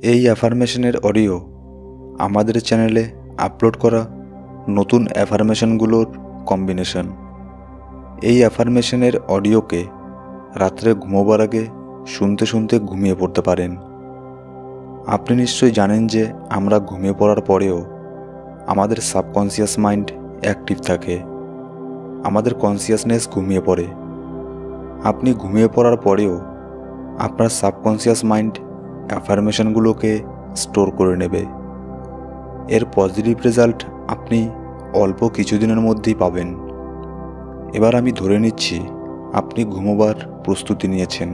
এই অ্যাফার্মেশনের অডিও আমাদের চ্যানেলে আপলোড করা নতুন অ্যাফার্মেশনগুলোর কম্বিনেশন। এই অ্যাফার্মেশনের অডিওকে রাত্রে ঘুমোবার আগে শুনতে শুনতে ঘুমিয়ে পড়তে পারেন। আপনি নিশ্চয়ই জানেন যে আমরা ঘুমিয়ে পড়ার পরেও আমাদের সাবকনসিয়াস মাইন্ড অ্যাক্টিভ থাকে, আমাদের কনসিয়াসনেস ঘুমিয়ে পড়ে। আপনি ঘুমিয়ে পড়ার পরেও আপনার সাবকনসিয়াস মাইন্ড অ্যাফার্মেশনগুলোকে স্টোর করে নেবে। এর পজিটিভ রেজাল্ট আপনি অল্প কিছুদিনের মধ্যেই পাবেন। এবার আমি ধরে নিচ্ছি আপনি ঘুমোবার প্রস্তুতি নিয়েছেন।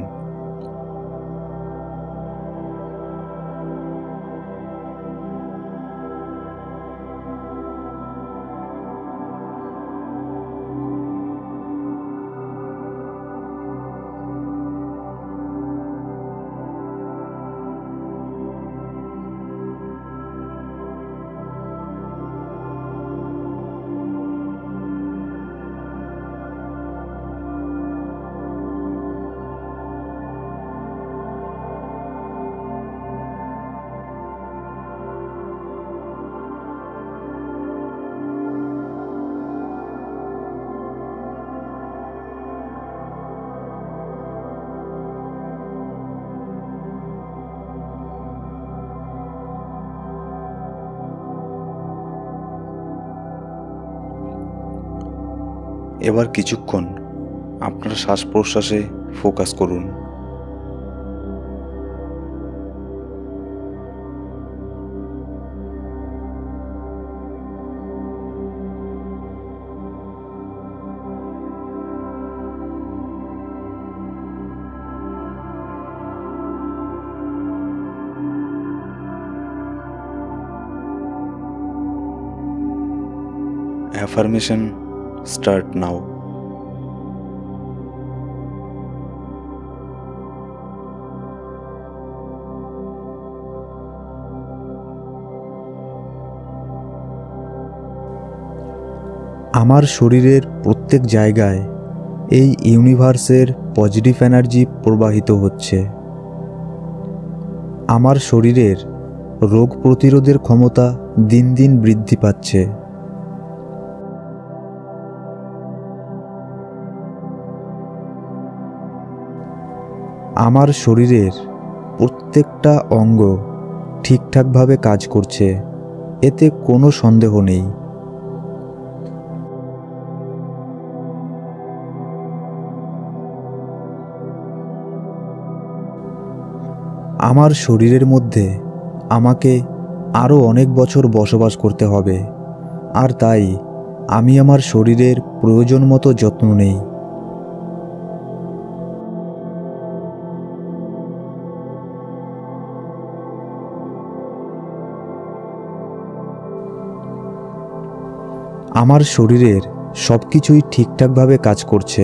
এবার কিছুক্ষণ আপনার শ্বাস প্রশ্বাসে ফোকাস করুন। Affirmation start now. আমার শরীরের প্রত্যেক জায়গায় এই ইউনিভার্সের পজিটিভ এনার্জি প্রবাহিত হচ্ছে। আমার শরীরের রোগ প্রতিরোধের ক্ষমতা দিন দিন বৃদ্ধি পাচ্ছে। আমার শরীরের প্রত্যেকটা অঙ্গ ঠিকঠাকভাবে কাজ করছে, এতে কোনো সন্দেহ নেই। আমার শরীরের মধ্যে আমাকে আরও অনেক বছর বসবাস করতে হবে, আর তাই আমি আমার শরীরের প্রয়োজন মতো যত্ন নেই। আমার শরীরের সব কিছুই ঠিকঠাকভাবে কাজ করছে।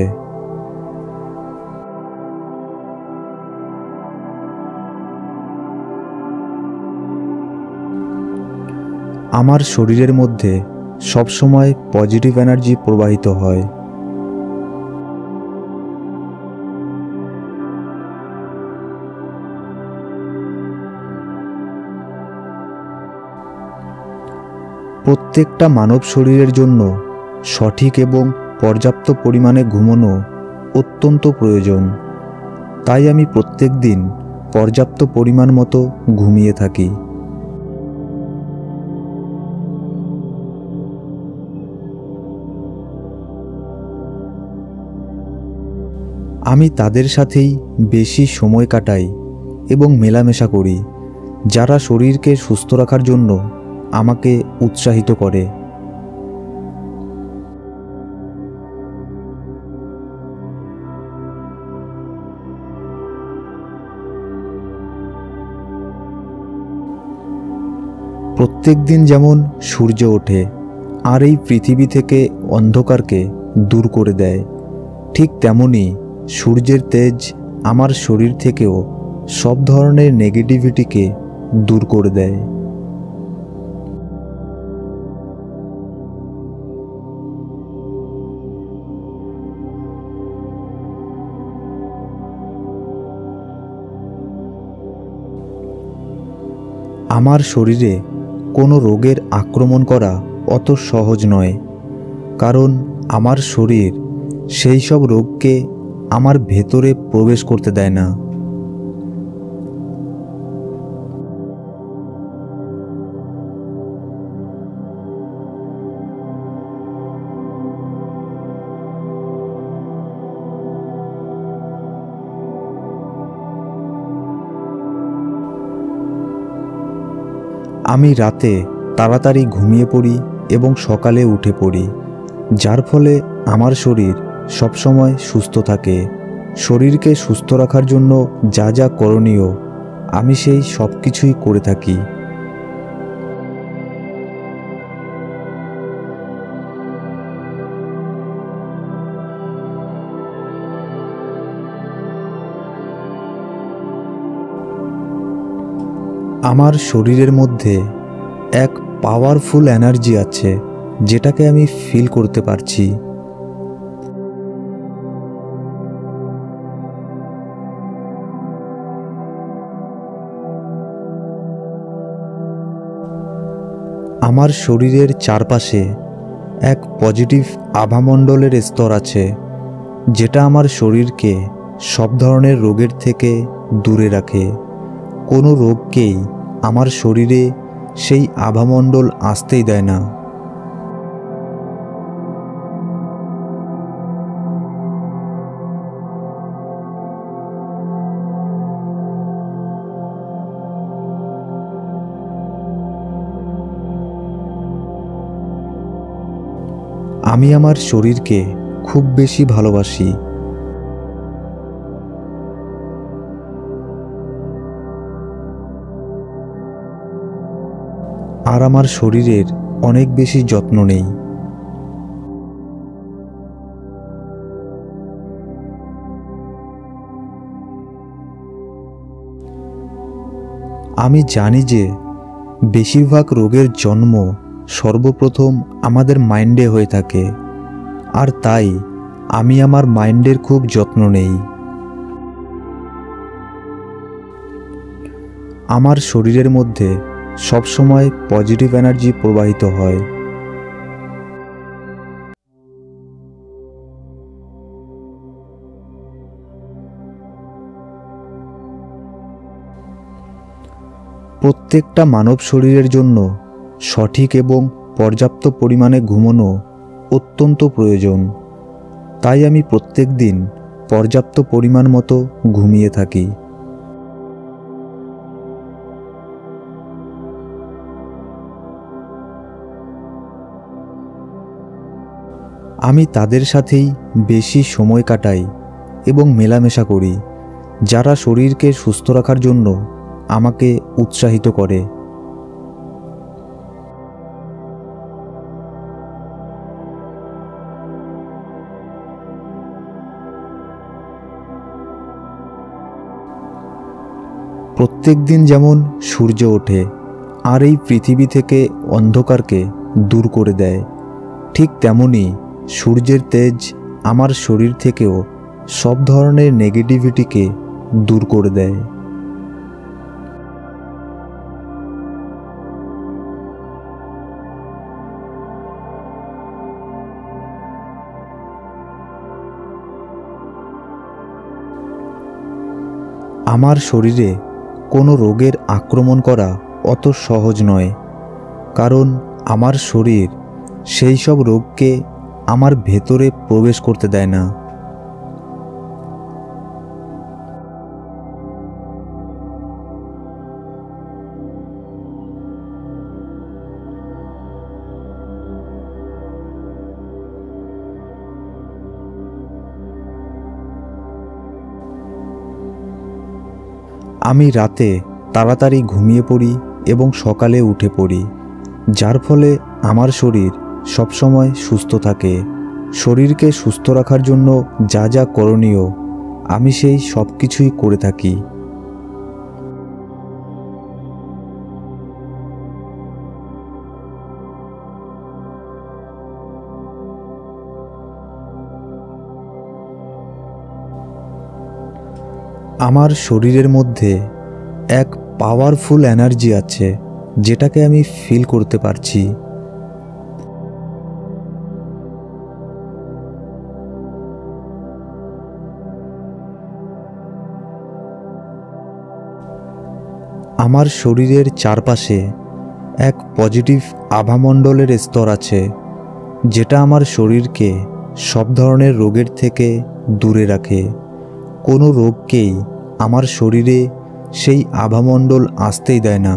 আমার শরীরের মধ্যে সবসময় পজিটিভ এনার্জি প্রবাহিত হয়। প্রত্যেকটা মানব শরীরের জন্য সঠিক এবং পর্যাপ্ত পরিমাণে ঘুমানো অত্যন্ত প্রয়োজন। তাই আমি প্রত্যেক দিন পর্যাপ্ত পরিমাণ মতো ঘুমিয়ে থাকি। আমি তাদের সাথেই বেশি সময় কাটাই এবং মেলামেশা করি, যারা শরীরকে সুস্থ রাখার জন্য আমাকে উৎসাহিত করে। প্রত্যেক দিন যেমন সূর্য ওঠে আর এই পৃথিবী থেকে অন্ধকারকে দূর করে দেয়, ঠিক তেমনি সূর্যের তেজ আমার শরীর থেকেও সব ধরনের নেগেটিভিটিকে দূর করে দেয়। আমার শরীরে কোনো রোগের আক্রমণ করা অত সহজ নয়, কারণ আমার শরীর সেই সব রোগকে আমার ভেতরে প্রবেশ করতে দেয় না। আমি রাতে তাড়াতাড়ি ঘুমিয়ে পড়ি এবং সকালে উঠে পড়ি, যার ফলে আমার শরীর সবসময় সুস্থ থাকে। শরীরকে সুস্থ রাখার জন্য যা যা করণীয় আমি সেই সব কিছুই করে থাকি। আমার শরীরের মধ্যে এক পাওয়ারফুল এনার্জি আছে, যেটাকে আমি ফিল করতে পারছি। আমার শরীরের চারপাশে এক পজিটিভ আভামণ্ডলের স্তর আছে, যেটা আমার শরীরকে সব ধরনের রোগের থেকে দূরে রাখে। কোনো রোগকেই আমার শরীরে সেই আভামণ্ডল আসতেই দেয় না। আমি আমার শরীরকে খুব বেশি ভালোবাসি। আর আমার শরীরের অনেক বেশি যত্ন নেই। আমি জানি যে বেশিরভাগ রোগের জন্ম সর্বপ্রথম আমাদের মাইন্ডে হয়ে থাকে, আর তাই আমি আমার মাইন্ডের খুব যত্ন নেই। আমার শরীরের মধ্যে সবসময় পজিটিভ এনার্জি প্রবাহিত হয়। প্রত্যেকটা মানব শরীরের জন্য সঠিক এবং পর্যাপ্ত পরিমাণে ঘুমানো অত্যন্ত প্রয়োজন। তাই আমি প্রত্যেক দিন পর্যাপ্ত পরিমাণ মতো ঘুমিয়ে থাকি। আমি তাদের সাথেই বেশি সময় কাটাই এবং মেলামেশা করি, যারা শরীরকে সুস্থ রাখার জন্য আমাকে উৎসাহিত করে। প্রত্যেক দিন যেমন সূর্য ওঠে আর এই পৃথিবী থেকে অন্ধকারকে দূর করে দেয়, ঠিক তেমনি সূর্যের তেজ আমার শরীর থেকেও সব ধরনের নেগেটিভিটিকে দূর করে দেয়। আমার শরীরে কোনো রোগের আক্রমণ করা অত সহজ নয়, কারণ আমার শরীর সেই সব রোগকে আমার ভেতরে প্রবেশ করতে দেয় না। আমি রাতে তাড়াতাড়ি ঘুমিয়ে পড়ি এবং সকালে উঠে পড়ি, যার ফলে আমার শরীর সবসময় সুস্থ থাকে। শরীরকে সুস্থ রাখার জন্য যা যা করণীয় আমি সেই সব কিছুই করে থাকি। আমার শরীরের মধ্যে এক পাওয়ারফুল এনার্জি আছে, যেটাকে আমি ফিল করতে পারছি। আমার শরীরের চারপাশে এক পজিটিভ আভামণ্ডলের স্তর আছে, যেটা আমার শরীরকে সব ধরনের রোগের থেকে দূরে রাখে। কোনো রোগকেই আমার শরীরে সেই আভামণ্ডল আসতেই দেয় না।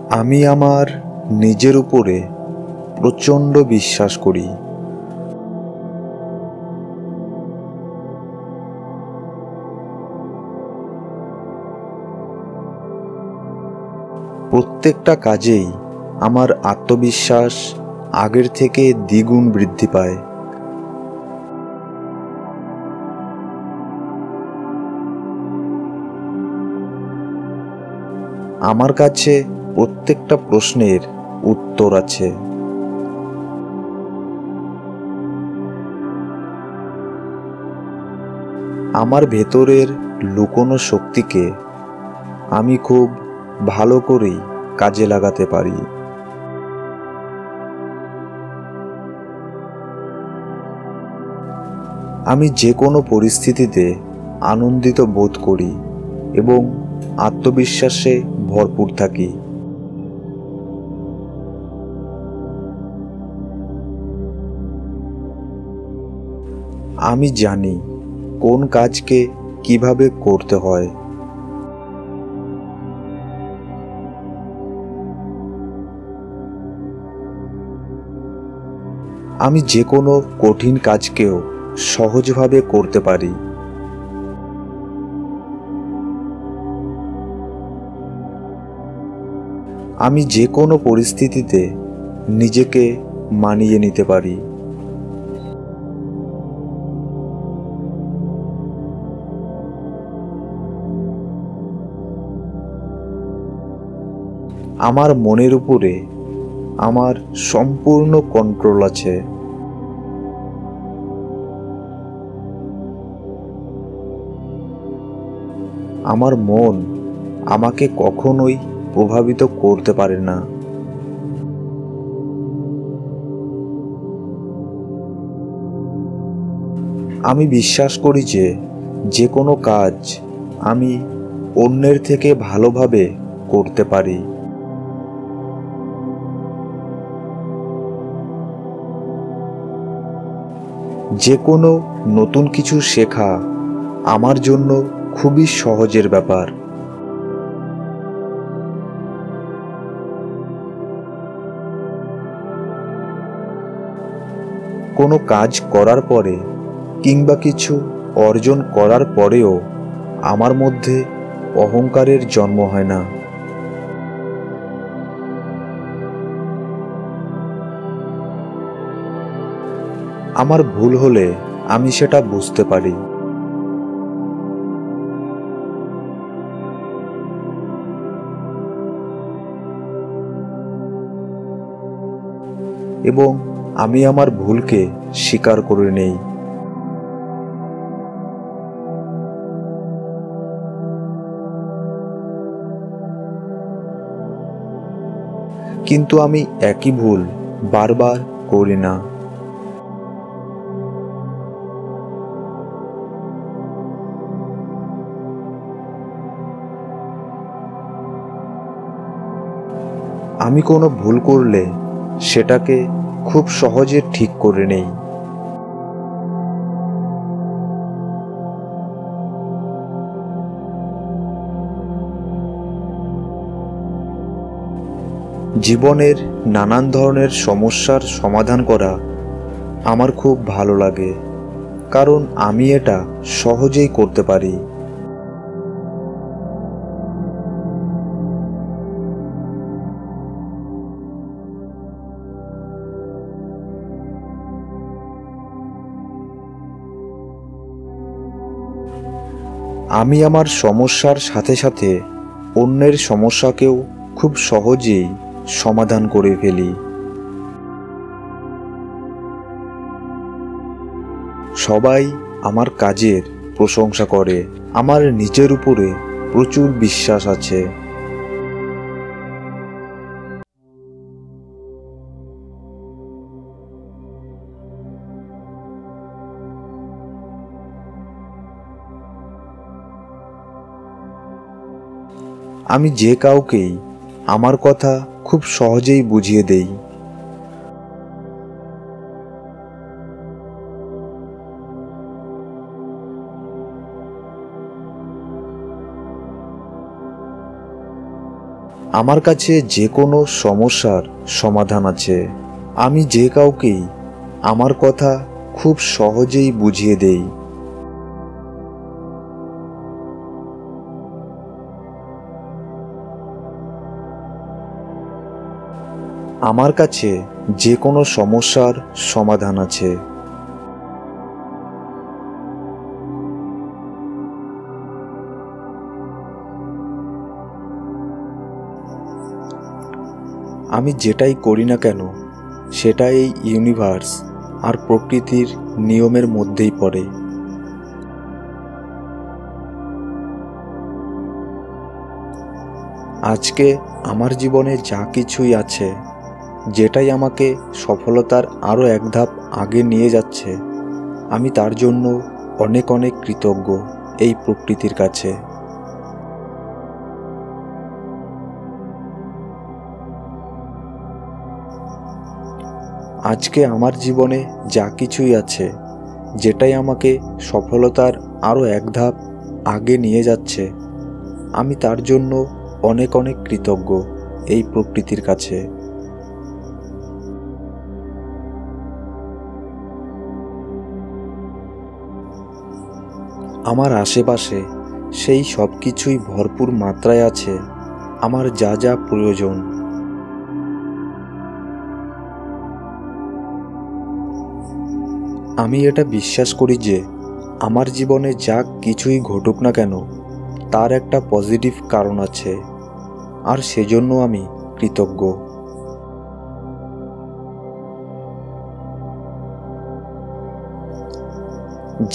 আমি আমার নিজের উপরে প্রচণ্ড বিশ্বাস করি। প্রত্যেকটা কাজেই আমার আত্মবিশ্বাস আগের থেকে দ্বিগুণ বৃদ্ধি পায়। আমার কাছে প্রত্যেকটা প্রশ্নের উত্তর আছে। আমার ভেতরের লুকোনো শক্তিকে আমি খুব ভালো করেই কাজে লাগাতে পারি। আমি যে কোনো পরিস্থিতিতে আনন্দিত বোধ করি এবং আত্মবিশ্বাসে ভরপুর থাকি। আমি জানি কোন কাজকে কিভাবে করতে হয়। আমি যে কোনো কঠিন কাজকেও সহজভাবে করতে পারি। আমি যে কোনো পরিস্থিতিতে নিজেকে মানিয়ে নিতে পারি। আমার মনের উপরে আমার সম্পূর্ণ কন্ট্রোল আছে। আমার মন আমাকে কখনোই প্রভাবিত করতে পারে না। আমি বিশ্বাস করি যে কোনো কাজ আমি অন্যের থেকে ভালোভাবে করতে পারি। যে কোনো নতুন কিছু শেখা আমার জন্য খুবই সহজের ব্যাপার। কোনো কাজ করার পরে কিংবা কিছু অর্জন করার পরেও আমার মধ্যে অহংকারের জন্ম হয় না। আমার ভুল হলে আমি সেটা বুঝতে পারি। এবং আমি আমার ভুলকে স্বীকার করে নেই। কিন্তু আমি একই ভুল বারবার করি না। আমি কোনো ভুল করলে সেটাকে খুব সহজে ঠিক করে নেই। জীবনের নানান ধরনের সমস্যার সমাধান করা আমার খুব ভালো লাগে, কারণ আমি এটা সহজেই করতে পারি। আমি আমার সমস্যার সাথে সাথে অন্যের সমস্যাকেও খুব সহজেই সমাধান করে ফেলি। সবাই আমার কাজের প্রশংসা করে। আমার নিজের উপরে প্রচুর বিশ্বাস আছে। আমি যে কাউকেই আমার কথা খুব সহজেই বুঝিয়ে দেই। আমার কাছে যে কোনো সমস্যার সমাধান আছে। আমি যে কাউকেই আমার কথা খুব সহজেই বুঝিয়ে দেই। আমার কাছে যে কোনো সমস্যার সমাধান আছে। আমি যেটাই করি না কেন সেটা এই ইউনিভার্স আর প্রকৃতির নিয়মের মধ্যেই পড়ে। আজকে আমার জীবনে যা কিছুই আছে, যেটাই আমাকে সফলতার আরও এক ধাপ আগে নিয়ে যাচ্ছে, আমি তার জন্য অনেক অনেক কৃতজ্ঞ এই প্রকৃতির কাছে। আজকে আমার জীবনে যা কিছুই আছে, যেটাই আমাকে সফলতার আরও এক ধাপ আগে নিয়ে যাচ্ছে, আমি তার জন্য অনেক অনেক কৃতজ্ঞ এই প্রকৃতির কাছে। আমার আশেপাশে সেই সব কিছুই ভরপুর মাত্রায় আছে আমার যা যা প্রয়োজন। আমি এটা বিশ্বাস করি যে আমার জীবনে যা কিছুই ঘটুক না কেন তার একটা পজিটিভ কারণ আছে, আর সেজন্য আমি কৃতজ্ঞ।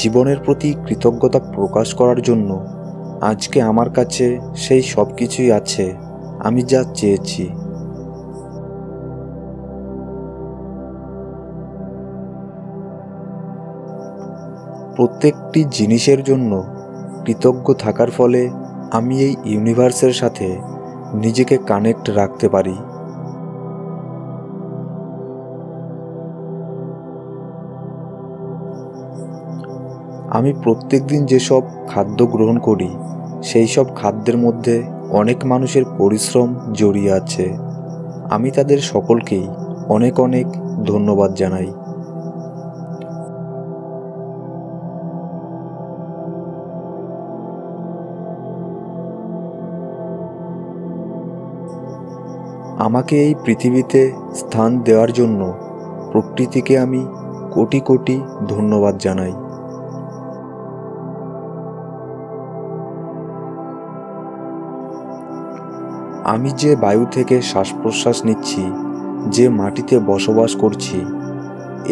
জীবনের প্রতি কৃতজ্ঞতা প্রকাশ করার জন্য আজকে আমার কাছে সেই সব কিছুই আছে আমি যা চেয়েছি। প্রত্যেকটি জিনিসের জন্য কৃতজ্ঞ থাকার ফলে আমি এই ইউনিভার্সের সাথে নিজেকে কানেক্ট রাখতে পারি। আমি প্রত্যেকদিন যেসব খাদ্য গ্রহণ করি সেই সব খাদ্যের মধ্যে অনেক মানুষের পরিশ্রম জড়িয়ে আছে। আমি তাদের সকলকেই অনেক অনেক ধন্যবাদ জানাই। আমাকে এই পৃথিবীতে স্থান দেওয়ার জন্য প্রকৃতিকে আমি কোটি কোটি ধন্যবাদ জানাই। আমি যে বায়ু থেকে শ্বাস প্রশ্বাস নিচ্ছি, যে মাটিতে বসবাস করছি,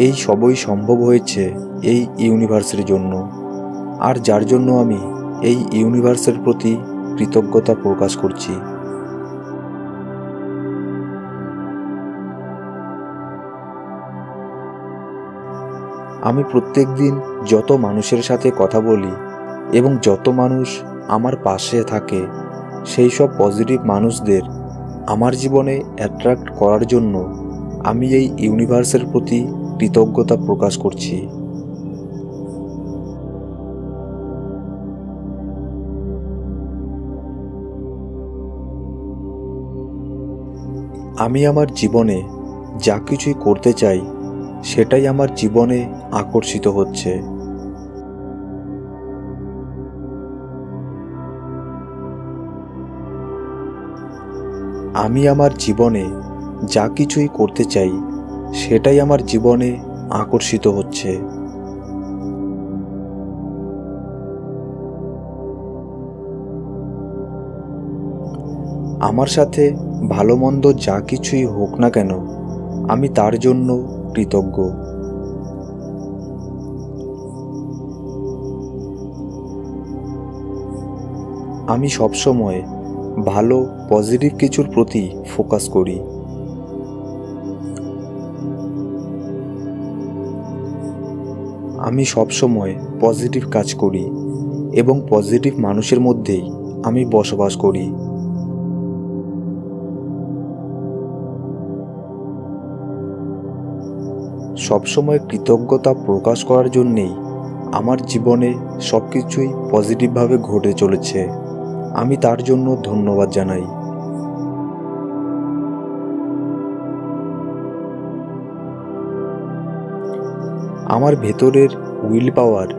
এই সবই সম্ভব হয়েছে এই ইউনিভার্সের জন্য, আর যার জন্য আমি এই ইউনিভার্সের প্রতি কৃতজ্ঞতা প্রকাশ করছি। আমি প্রত্যেকদিন যত মানুষের সাথে কথা বলি এবং যত মানুষ আমার পাশে থাকে, সেই সব পজিটিভ মানুষদের আমার জীবনে অ্যাট্রাক্ট করার জন্য আমি এই ইউনিভার্সের প্রতি কৃতজ্ঞতা প্রকাশ করছি। আমি আমার জীবনে যা কিছুই করতে চাই সেটাই আমার জীবনে আকর্ষিত হচ্ছে। আমি আমার জীবনে যা কিছুই করতে চাই সেটাই আমার জীবনে আকর্ষিত হচ্ছে। আমার সাথে ভালো মন্দ যা কিছুই হোক না কেন আমি তার জন্য কৃতজ্ঞ। আমি সবসময় ভালো পজিটিভ কিছুর প্রতি ফোকাস করি। আমি সবসময় পজিটিভ কাজ করি এবং পজিটিভ মানুষের মধ্যেই আমি বসবাস করি। সবসময় কৃতজ্ঞতা প্রকাশ করার জন্যেই আমার জীবনে সব কিছুই পজিটিভভাবে ঘটে চলেছে। আমি তার জন্য ধন্যবাদ জানাই। আমার ভেতরের উইল পাওয়ার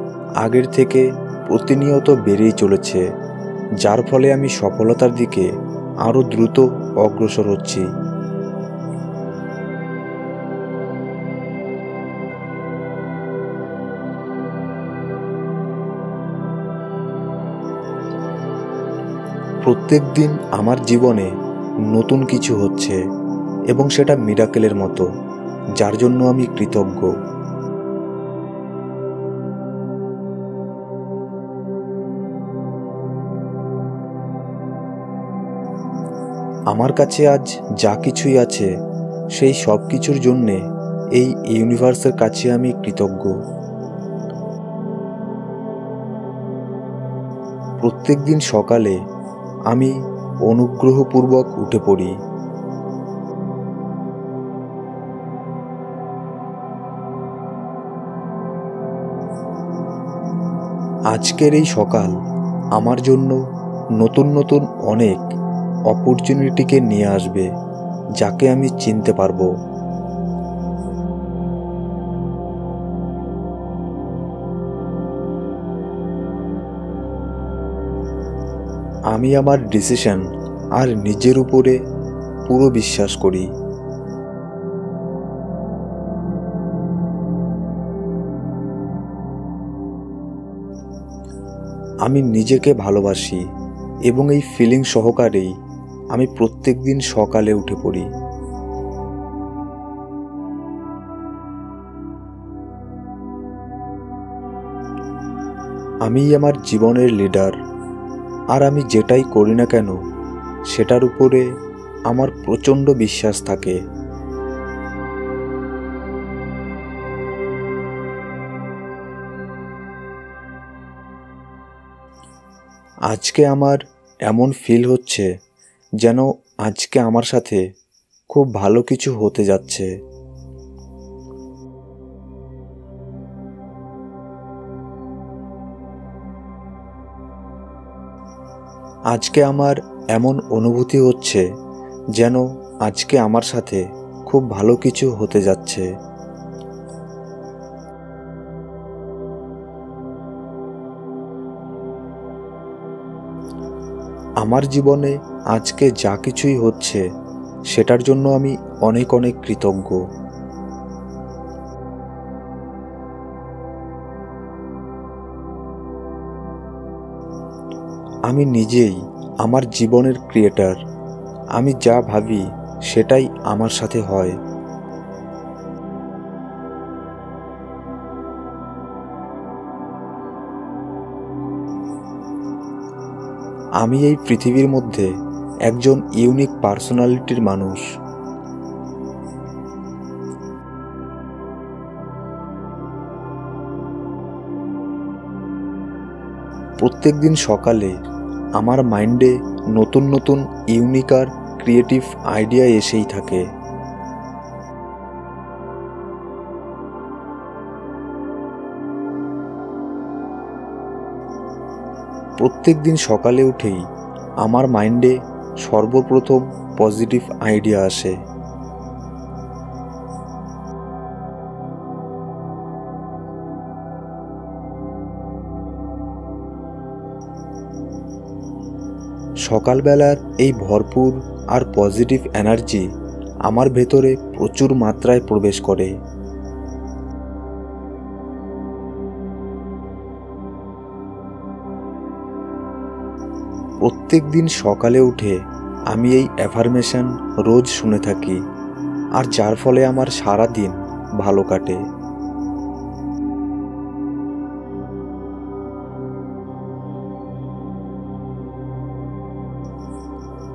আগের থেকে প্রতিনিয়ত বেড়েই চলেছে, যার ফলে আমি সফলতার দিকে আরও দ্রুত অগ্রসর হচ্ছি। প্রত্যেক দিন আমার জীবনে নতুন কিছু হচ্ছে এবং সেটা মিরাকেলের মতো, যার জন্য আমি কৃতজ্ঞ। আমার কাছে আজ যা কিছুই আছে সেই সব কিছুর জন্যে এই ইউনিভার্সের কাছে আমি কৃতজ্ঞ। প্রত্যেক দিন সকালে আমি অনুগ্রহপূর্বক উঠে পড়ি। আজকের এই সকাল আমার জন্য নতুন নতুন অনেক অপরচুনিটিকে নিয়ে আসবে, যাকে আমি চিনতে পারবো। আমি আমার ডিসিশন আর নিজের উপরে পুরো বিশ্বাস করি। আমি নিজেকে ভালোবাসি এবং এই ফিলিং সহকারেই আমি প্রত্যেক দিন সকালে উঠে পড়ি। আমি আমার জীবনের লিডার, আর আমি যেটাই করি না কেন সেটার উপরে আমার প্রচণ্ড বিশ্বাস থাকে। আজকে আমার এমন ফিল হচ্ছে যেন আজকে আমার সাথে খুব ভালো কিছু হতে যাচ্ছে। আজকে আমার এমন অনুভূতি হচ্ছে যেন আজকে আমার সাথে খুব ভালো কিছু হতে যাচ্ছে। আমার জীবনে আজকে যা কিছুই হচ্ছে সেটার জন্য আমি অনেক অনেক কৃতজ্ঞ। আমি নিজেই আমার জীবনের ক্রিয়েটর। আমি যা ভাবি সেটাই আমার সাথে হয়। আমি এই পৃথিবীর মধ্যে একজন ইউনিক পার্সোনালিটির মানুষ। প্রত্যেক দিন সকালে আমার মাইন্ডে নতুন নতুন ইউনিক আর ক্রিয়েটিভ আইডিয়া এসেই থাকে। প্রত্যেক দিন সকালে উঠেই আমার মাইন্ডে সর্বপ্রথম পজিটিভ আইডিয়া আসে। সকালবেলার এই ভরপুর আর পজিটিভ এনার্জি আমার ভেতরে প্রচুর মাত্রায় প্রবেশ করে। প্রত্যেক দিন সকালে উঠে আমি এই অ্যাফার্মেশন রোজ শুনে থাকি, আর যার ফলে আমার সারা দিন ভালো কাটে।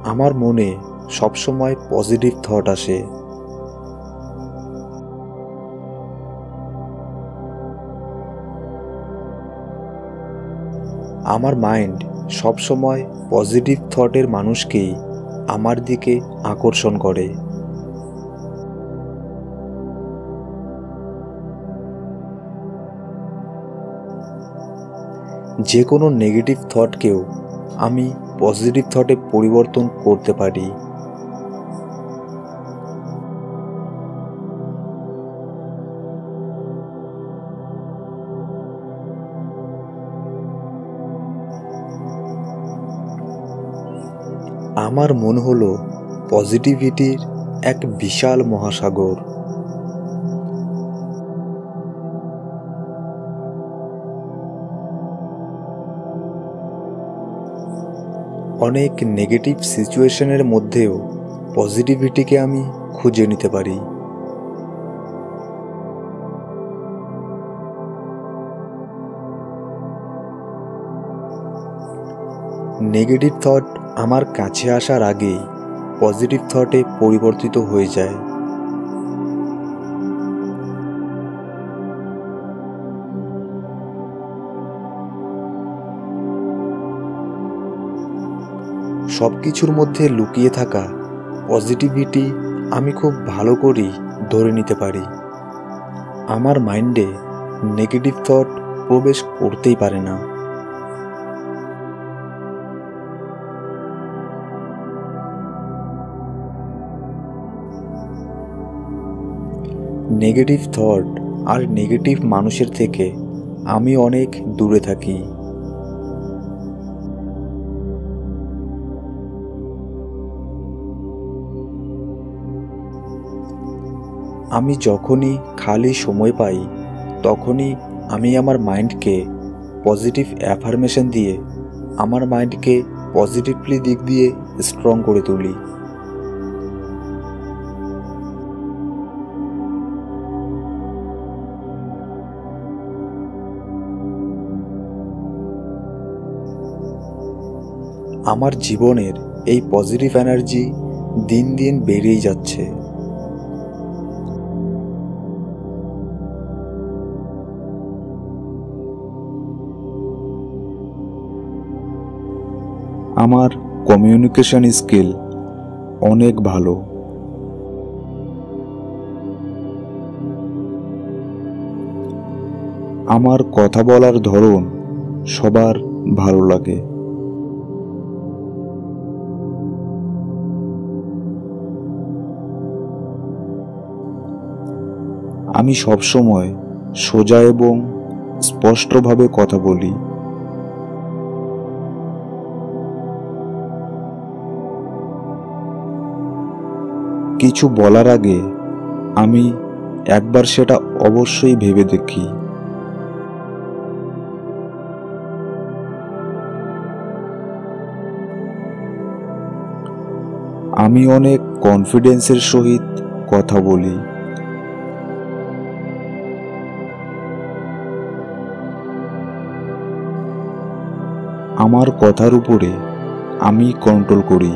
আমার মনে সবসময় পজিটিভ থট আসে। আমার মাইন্ড সবসময় পজিটিভ থটের মানুষকেই আমার দিকে আকর্ষণ করে। যে কোনো নেগেটিভ থটকেও আমি পজিটিভ থটে পরিবর্তন করতে পারি। আমার মনে হলো পজিটিভিটির এক বিশাল মহাসাগর। অনেক নেগেটিভ সিচুয়েশনের মধ্যেও পজিটিভিটিকে আমি খুঁজে নিতে পারি। নেগেটিভ থট আমার কাছে আসার আগেই পজিটিভ থটে পরিবর্তিত হয়ে যায়। সব কিছুর মধ্যে লুকিয়ে থাকা পজিটিভিটি আমি খুব ভালো করেই ধরে নিতে পারি। আমার মাইন্ডে নেগেটিভ থট প্রবেশ করতেই পারে না। নেগেটিভ থট আর নেগেটিভ মানুষের থেকে আমি অনেক দূরে থাকি। আমি যখনই খালি সময় পাই তখনই আমি আমার মাইন্ডকে পজিটিভ অ্যাফার্মেশন দিয়ে আমার মাইন্ডকে পজিটিভলি দিক দিয়ে স্ট্রং করে তুলি। আমার জীবনের এই পজিটিভ এনার্জি দিন দিন বেড়েই যাচ্ছে। আমার কমিউনিকেশন স্কিল অনেক ভালো। আমার কথা বলার ধরন সবার ভালো লাগে। আমি সবসময় সোজা এবং স্পষ্টভাবে কথা বলি। কিছু বলার আগে আমি একবার সেটা অবশ্যই ভেবে দেখি। আমি অনেক কনফিডেন্সের সহিত কথা বলি। আমার কথার উপরে আমি কন্ট্রোল করি।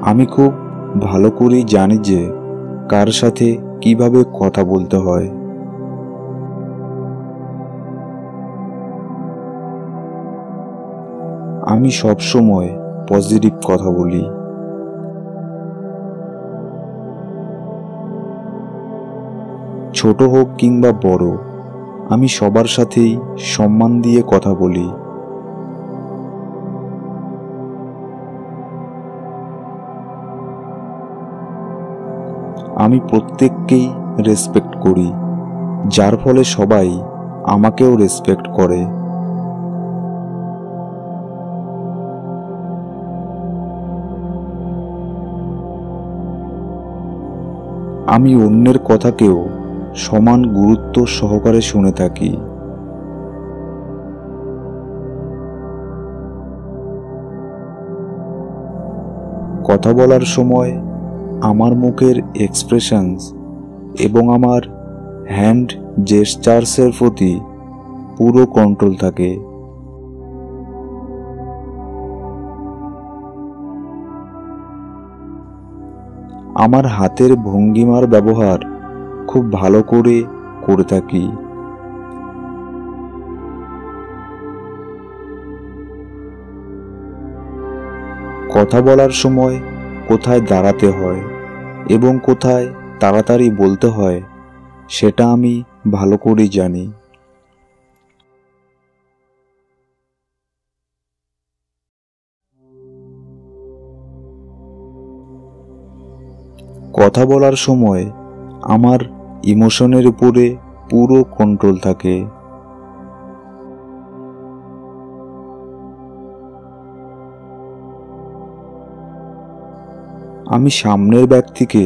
আমি খুব ভালো করেই জানি যে কার সাথে কিভাবে কথা বলতে হয়। আমি সব সময় পজিটিভ কথা বলি। ছোট হোক কিংবা বড়, আমি সবার সাথেই সম্মান দিয়ে কথা বলি। আমি প্রত্যেককেই রেসপেক্ট করি, যার ফলে সবাই আমাকেও রেসপেক্ট করে। আমি অন্যের কথাকেও সমান গুরুত্ব সহকারে শুনে থাকি। কথা বলার সময় আমার মুখের এক্সপ্রেশনস এবং আমার হ্যান্ড জেস্টার্সের প্রতি পুরো কন্ট্রোল থাকে। আমার হাতের ভঙ্গিমার ব্যবহার খুব ভালো করে থাকি। কথা বলার সময় কোথায় দাঁড়াতে হয় এবং কোথায় তাড়াতাড়ি বলতে হয় সেটা আমি ভালো করেই জানি। কথা বলার সময় আমার ইমোশনের উপরে পুরো কন্ট্রোল থাকে। আমি সামনের ব্যক্তিকে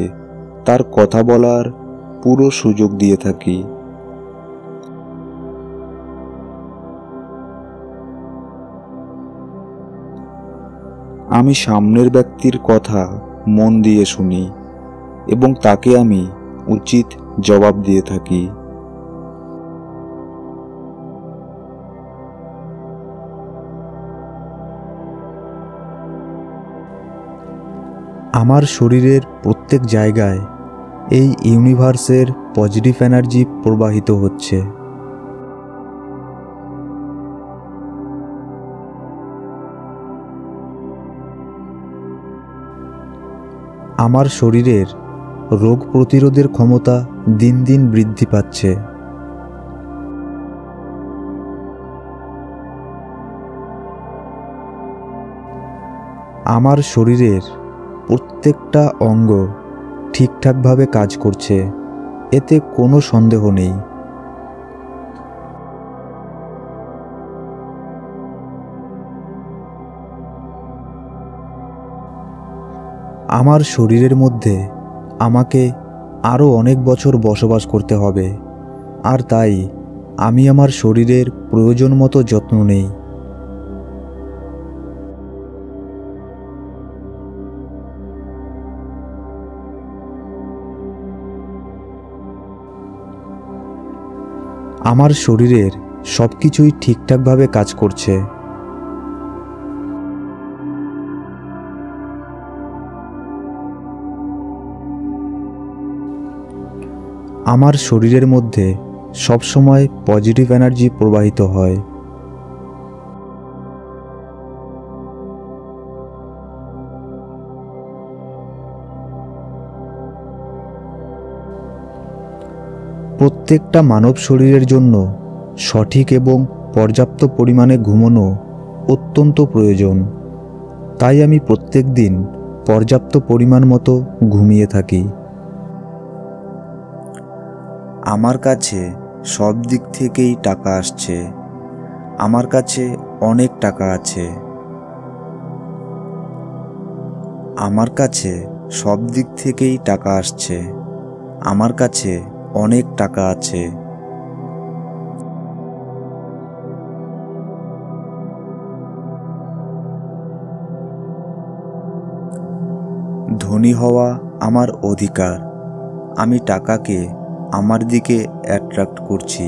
তার কথা বলার পুরো সুযোগ দিয়ে থাকি। আমি সামনের ব্যক্তির কথা মন দিয়ে শুনি এবং তাকে আমি উচিত জবাব দিয়ে থাকি। আমার শরীরের প্রত্যেক জায়গায় এই ইউনিভার্সের পজিটিভ এনার্জি প্রবাহিত হচ্ছে। আমার শরীরের রোগ প্রতিরোধের ক্ষমতা দিন দিন বৃদ্ধি পাচ্ছে। আমার শরীরের প্রত্যেকটা অঙ্গ ঠিকঠাকভাবে কাজ করছে, এতে কোনো সন্দেহ নেই। আমার শরীরের মধ্যে আমাকে আরও অনেক বছর বসবাস করতে হবে, আর তাই আমি আমার শরীরের প্রয়োজন মতো যত্ন নেই। আমার শরীরের সব কিছুই ঠিকঠাকভাবে কাজ করছে। আমার শরীরের মধ্যে সবসময় পজিটিভ এনার্জি প্রবাহিত হয়। প্রত্যেকটা মানব শরীরের জন্য সঠিক এবং পর্যাপ্ত পরিমাণে ঘুমানো অত্যন্ত প্রয়োজন। তাই আমি প্রত্যেক দিন পর্যাপ্ত পরিমাণ মতো ঘুমিয়ে থাকি। আমার কাছে সব দিক থেকেই টাকা আসছে। আমার কাছে অনেক টাকা আছে। আমার কাছে সব দিক থেকেই টাকা আসছে। আমার কাছে অনেক টাকা আছে। ধনী হওয়া আমার অধিকার। আমি টাকাকে আমার দিকে অ্যাট্রাক্ট করছি।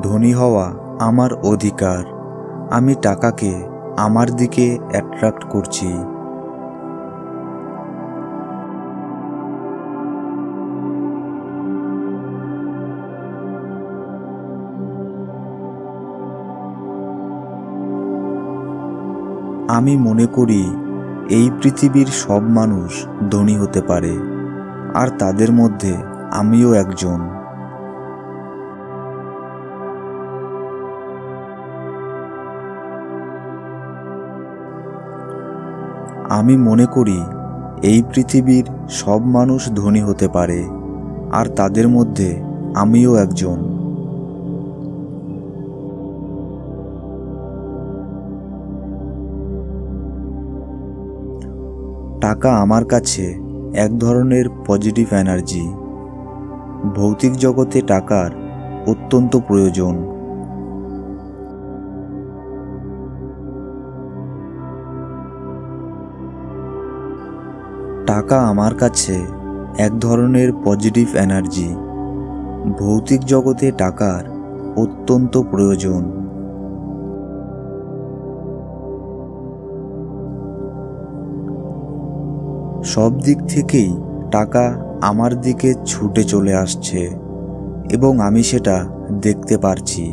ধনী হওয়া আমার অধিকার। আমি টাকাকে আমার দিকে অ্যাট্রাক্ট করছি। আমি মনে করি এই পৃথিবীর সব মানুষ ধনী হতে পারে, আর তাদের মধ্যে আমিও একজন। আমি মনে করি এই পৃথিবীর সব মানুষ ধনী হতে পারে, আর তাদের মধ্যে আমিও একজন। টাকা আমার কাছে এক ধরনের পজিটিভ এনার্জি। ভৌতিক জগতে টাকার অত্যন্ত প্রয়োজন। টাকা আমার কাছে এক ধরনের পজিটিভ এনার্জি। ভৌতিক জগতে টাকার অত্যন্ত প্রয়োজন। সব দিক থেকেই টাকা আমার দিকে ছুটে চলে আসছে এবং আমি সেটা দেখতে পারছি।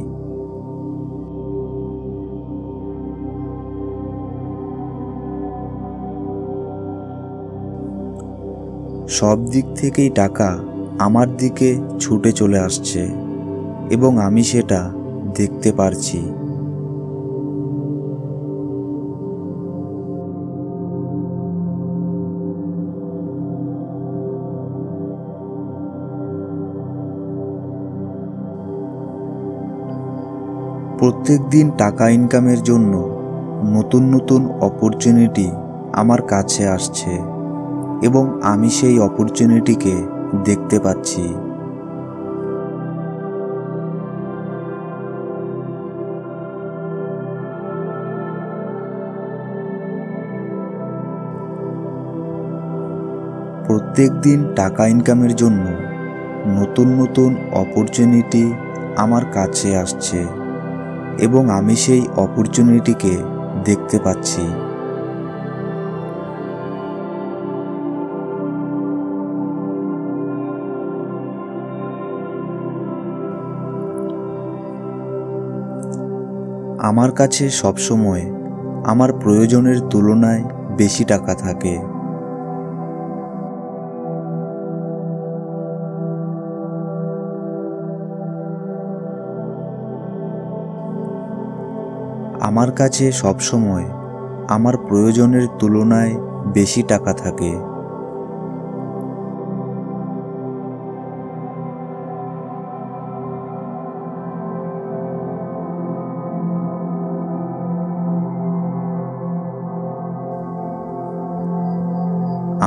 সব দিক থেকেই টাকা আমার দিকে ছুটে চলে আসছে এবং আমি সেটা দেখতে পারছি। প্রত্যেক দিন টাকা ইনকামের জন্য নতুন নতুন অপরচুনিটি আমার কাছে আসছে এবং আমি সেই অপরচুনিটিকে দেখতে পাচ্ছি। প্রত্যেক দিন টাকা ইনকামের জন্য নতুন নতুন অপরচুনিটি আমার কাছে আসছে এবং আমি সেই অপরচুনিটিকে দেখতে পাচ্ছি। আমার কাছে সবসময় আমার প্রয়োজনের তুলনায় বেশি টাকা থাকে। আমার কাছে সবসময় আমার প্রয়োজনের তুলনায় বেশি টাকা থাকে।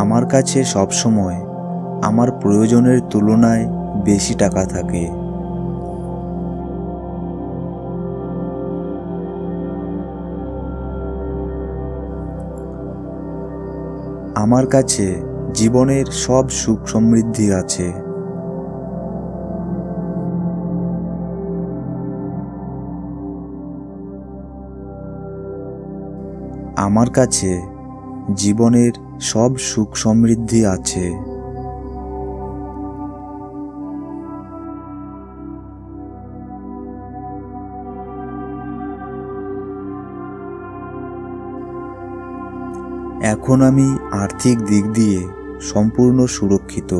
আমার কাছে সবসময় আমার প্রয়োজনের তুলনায় বেশি টাকা থাকে। আমার কাছে জীবনের সব সুখ সমৃদ্ধি আছে। আমার কাছে জীবনের সব সুখ সমৃদ্ধি আছে। এখন আমি আর্থিক দিক দিয়ে সম্পূর্ণ সুরক্ষিত।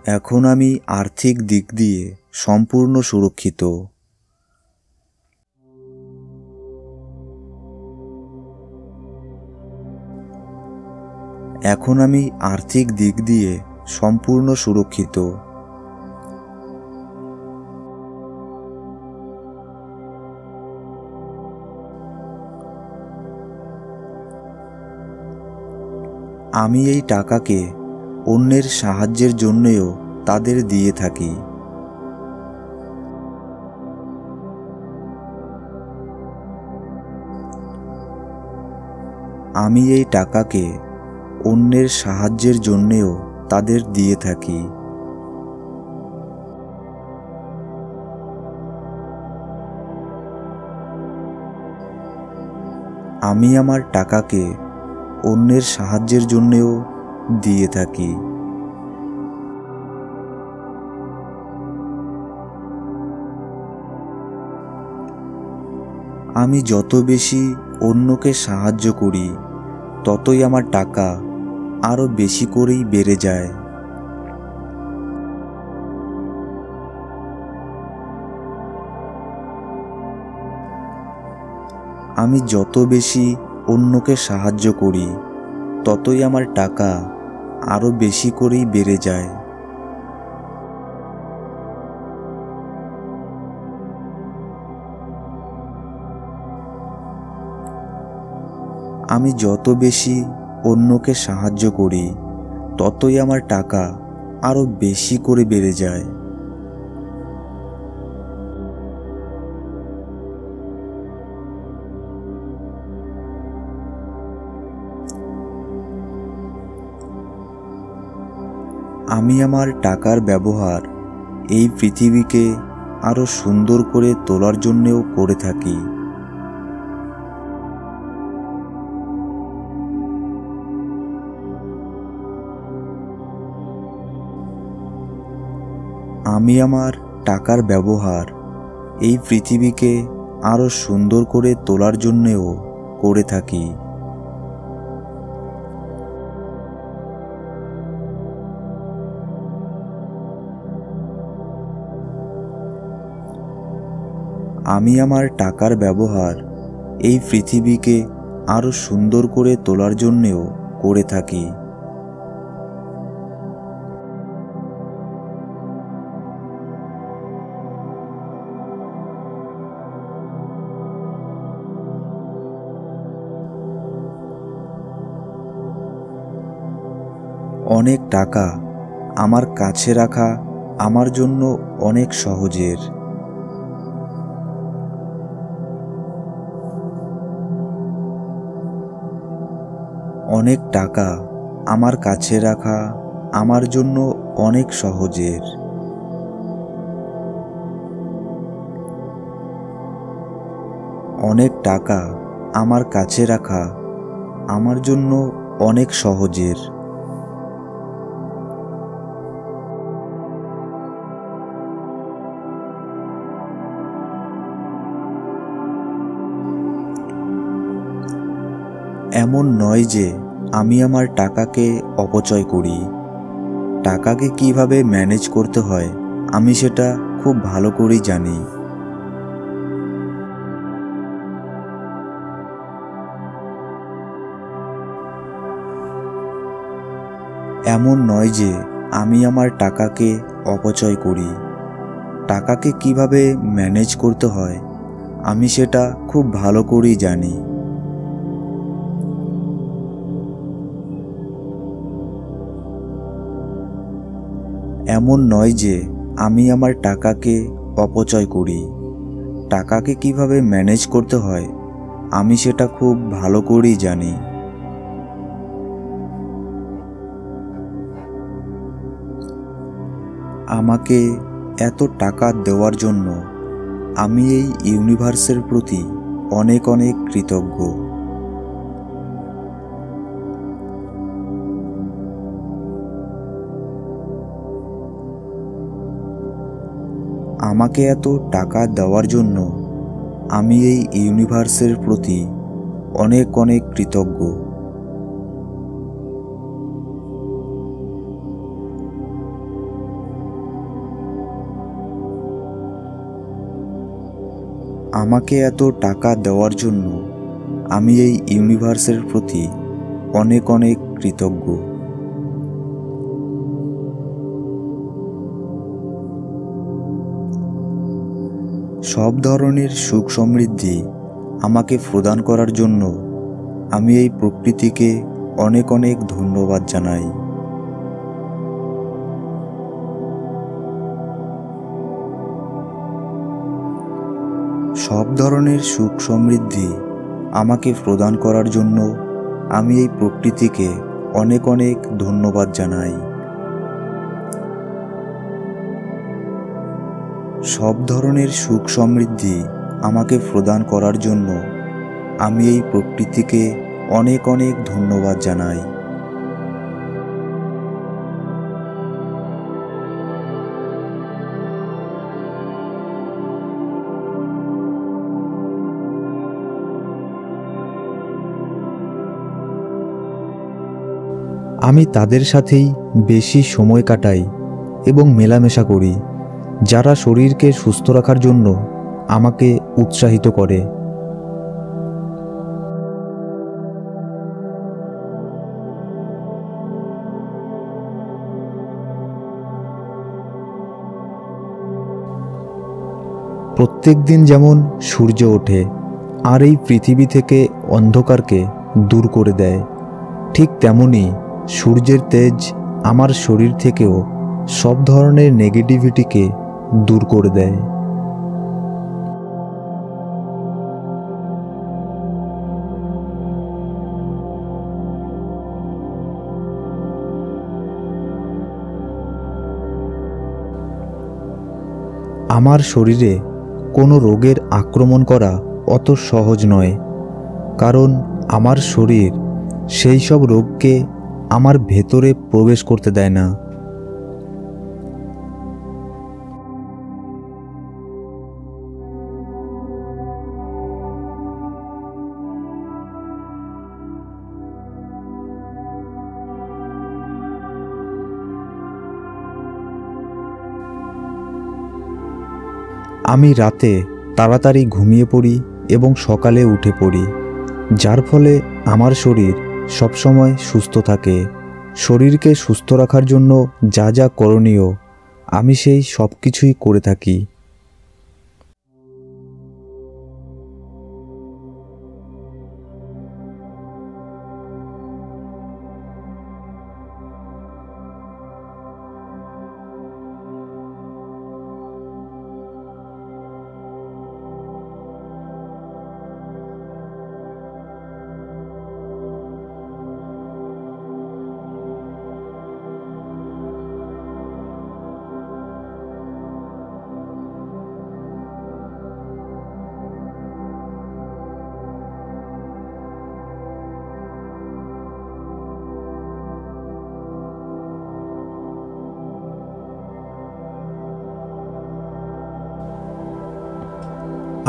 এখন আমি আর্থিক দিক দিয়ে সম্পূর্ণ সুরক্ষিত। এখন আমি আর্থিক দিক দিয়ে সম্পূর্ণ সুরক্ষিত। আমি এই টাকাকে অন্যের সাহায্যের জন্যও তাদের দিয়ে থাকি। আমি এই টাকাকে অন্যের সাহায্যের জন্যও তাদের দিয়ে থাকি। আমি আমার টাকাকে অন্যের সাহায্যের জন্যও দিয়ে থাকি। আমি যত বেশি অন্যকে সাহায্য করি ততই আমার টাকা আরো বেশি করেই বেড়ে যায়। আমি যত বেশি অন্যকে সাহায্য করি ততই আমার টাকা আরো বেশি করেই বেড়ে যায়। আমি যত বেশি অন্যকে সাহায্য করি ততই আমার টাকা আরো বেশি করে বেড়ে যায়। আমি আমার টাকার ব্যবহার এই পৃথিবীকে আরও সুন্দর করে তোলার জন্যেও করে থাকি। আমি আমার টাকার ব্যবহার এই পৃথিবীকে আরও সুন্দর করে তোলার জন্যেও করে থাকি। আমি আমার টাকার ব্যবহার এই পৃথিবীকে আরও সুন্দর করে তোলার জন্যেও করে থাকি। অনেক টাকা আমার কাছে রাখা আমার জন্য অনেক সহজের। অনেক টাকা আমার কাছে রাখা আমার জন্য অনেক সহজের। অনেক টাকা আমার কাছে রাখা আমার জন্য অনেক সহজের। এমন নয় যে আমি আমার টাকাকে অপচয় করি। টাকাকে কিভাবে ম্যানেজ করতে হয় আমি সেটা খুব ভালো করেই জানি। এমন নয় যে আমি আমার টাকাকে অপচয় করি। টাকাকে কিভাবে ম্যানেজ করতে হয় আমি সেটা খুব ভালো করেই জানি। এমন নয় যে আমি আমার টাকাকে অপচয় করি। টাকাকে কিভাবে ম্যানেজ করতে হয় আমি সেটা খুব ভালো করেই জানি। আমাকে এত টাকা দেওয়ার জন্য আমি এই ইউনিভার্সের প্রতি অনেক অনেক কৃতজ্ঞ। আমাকে এত টাকা দেওয়ার জন্য আমি এই ইউনিভার্সের প্রতি অনেক অনেক কৃতজ্ঞ। আমাকে এত টাকা দেওয়ার জন্য আমি এই ইউনিভার্সের প্রতি অনেক অনেক কৃতজ্ঞ। সব ধরনের সুখ সমৃদ্ধি আমাকে প্রদান করার জন্য আমি এই প্রকৃতিকে অনেক অনেক ধন্যবাদ জানাই। সব ধরনের সুখ সমৃদ্ধি আমাকে প্রদান করার জন্য আমি এই প্রকৃতিকে অনেক অনেক ধন্যবাদ জানাই। সব ধরনের সুখ সমৃদ্ধি আমাকে প্রদান করার জন্য আমি এই প্রকৃতিকে অনেক অনেক ধন্যবাদ জানাই। আমি তাদের সাথেই বেশি সময় কাটাই এবং মেলামেশা করি যারা শরীরকে সুস্থ রাখার জন্য আমাকে উৎসাহিত করে। প্রত্যেক দিন যেমন সূর্য ওঠে আর এই পৃথিবী থেকে অন্ধকারকে দূর করে দেয়, ঠিক তেমনি সূর্যের তেজ আমার শরীর থেকেও সব ধরনের নেগেটিভিটিকে দূর করে দেয়। আমার শরীরে কোনো রোগের আক্রমণ করা অত সহজ নয়, কারণ আমার শরীর সেই সব রোগকে আমার ভেতরে প্রবেশ করতে দেয় না। আমি রাতে তাড়াতাড়ি ঘুমিয়ে পড়ি এবং সকালে উঠে পড়ি, যার ফলে আমার শরীর সবসময় সুস্থ থাকে। শরীরকে সুস্থ রাখার জন্য যা যা করণীয় আমি সেই সব কিছুই করে থাকি।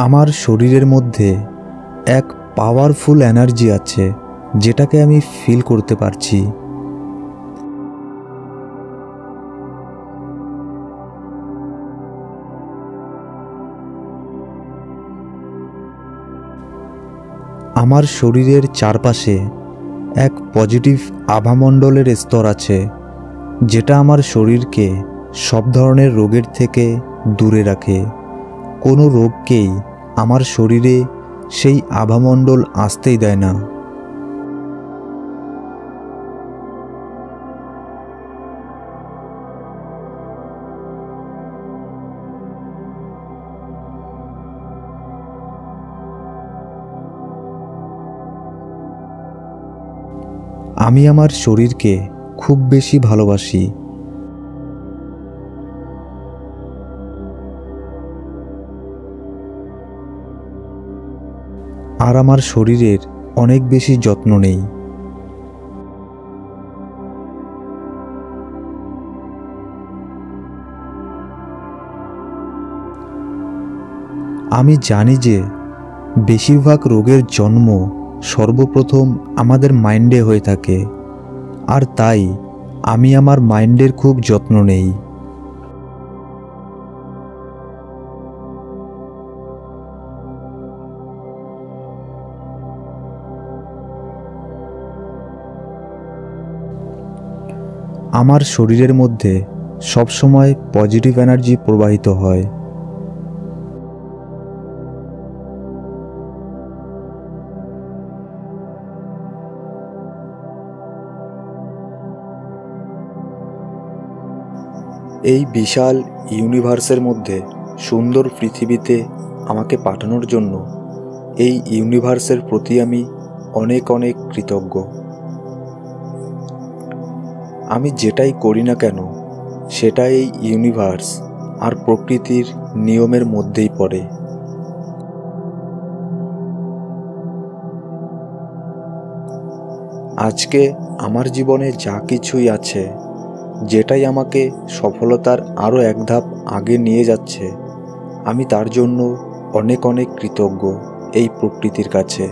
আমার শরীরের মধ্যে এক পাওয়ারফুল এনার্জি আছে, যেটাকে আমি ফিল করতে পারছি। আমার শরীরের চারপাশে এক পজিটিভ আভামণ্ডলের স্তর আছে, যেটা আমার শরীরকে সব ধরনের রোগের থেকে দূরে রাখে। কোনো রোগকেই আমার শরীরে সেই আভামণ্ডল আসতেই দেয় না। আমি আমার শরীরকে খুব বেশি ভালোবাসি। আর আমার শরীরের অনেক বেশি যত্ন নেই। আমি জানি যে বেশিরভাগ রোগের জন্ম সর্বপ্রথম আমাদের মাইন্ডে হয়ে থাকে, আর তাই আমি আমার মাইন্ডের খুব যত্ন নেই। আমার শরীরের মধ্যে সবসময় পজিটিভ এনার্জি প্রবাহিত হয়। এই বিশাল ইউনিভার্সের মধ্যে সুন্দর পৃথিবীতে আমাকে পাঠানোর জন্য এই ইউনিভার্সের প্রতি আমি অনেক অনেক কৃতজ্ঞ। আমি যেটাই করি না কেন সেটা এই ইউনিভার্স আর প্রকৃতির নিয়মের মধ্যেই পড়ে। আজকে আমার জীবনে যা কিছুই আছে, যেটাই আমাকে সফলতার আরও এক ধাপ আগে নিয়ে যাচ্ছে, আমি তার জন্য অনেক অনেক কৃতজ্ঞ এই প্রকৃতির কাছে।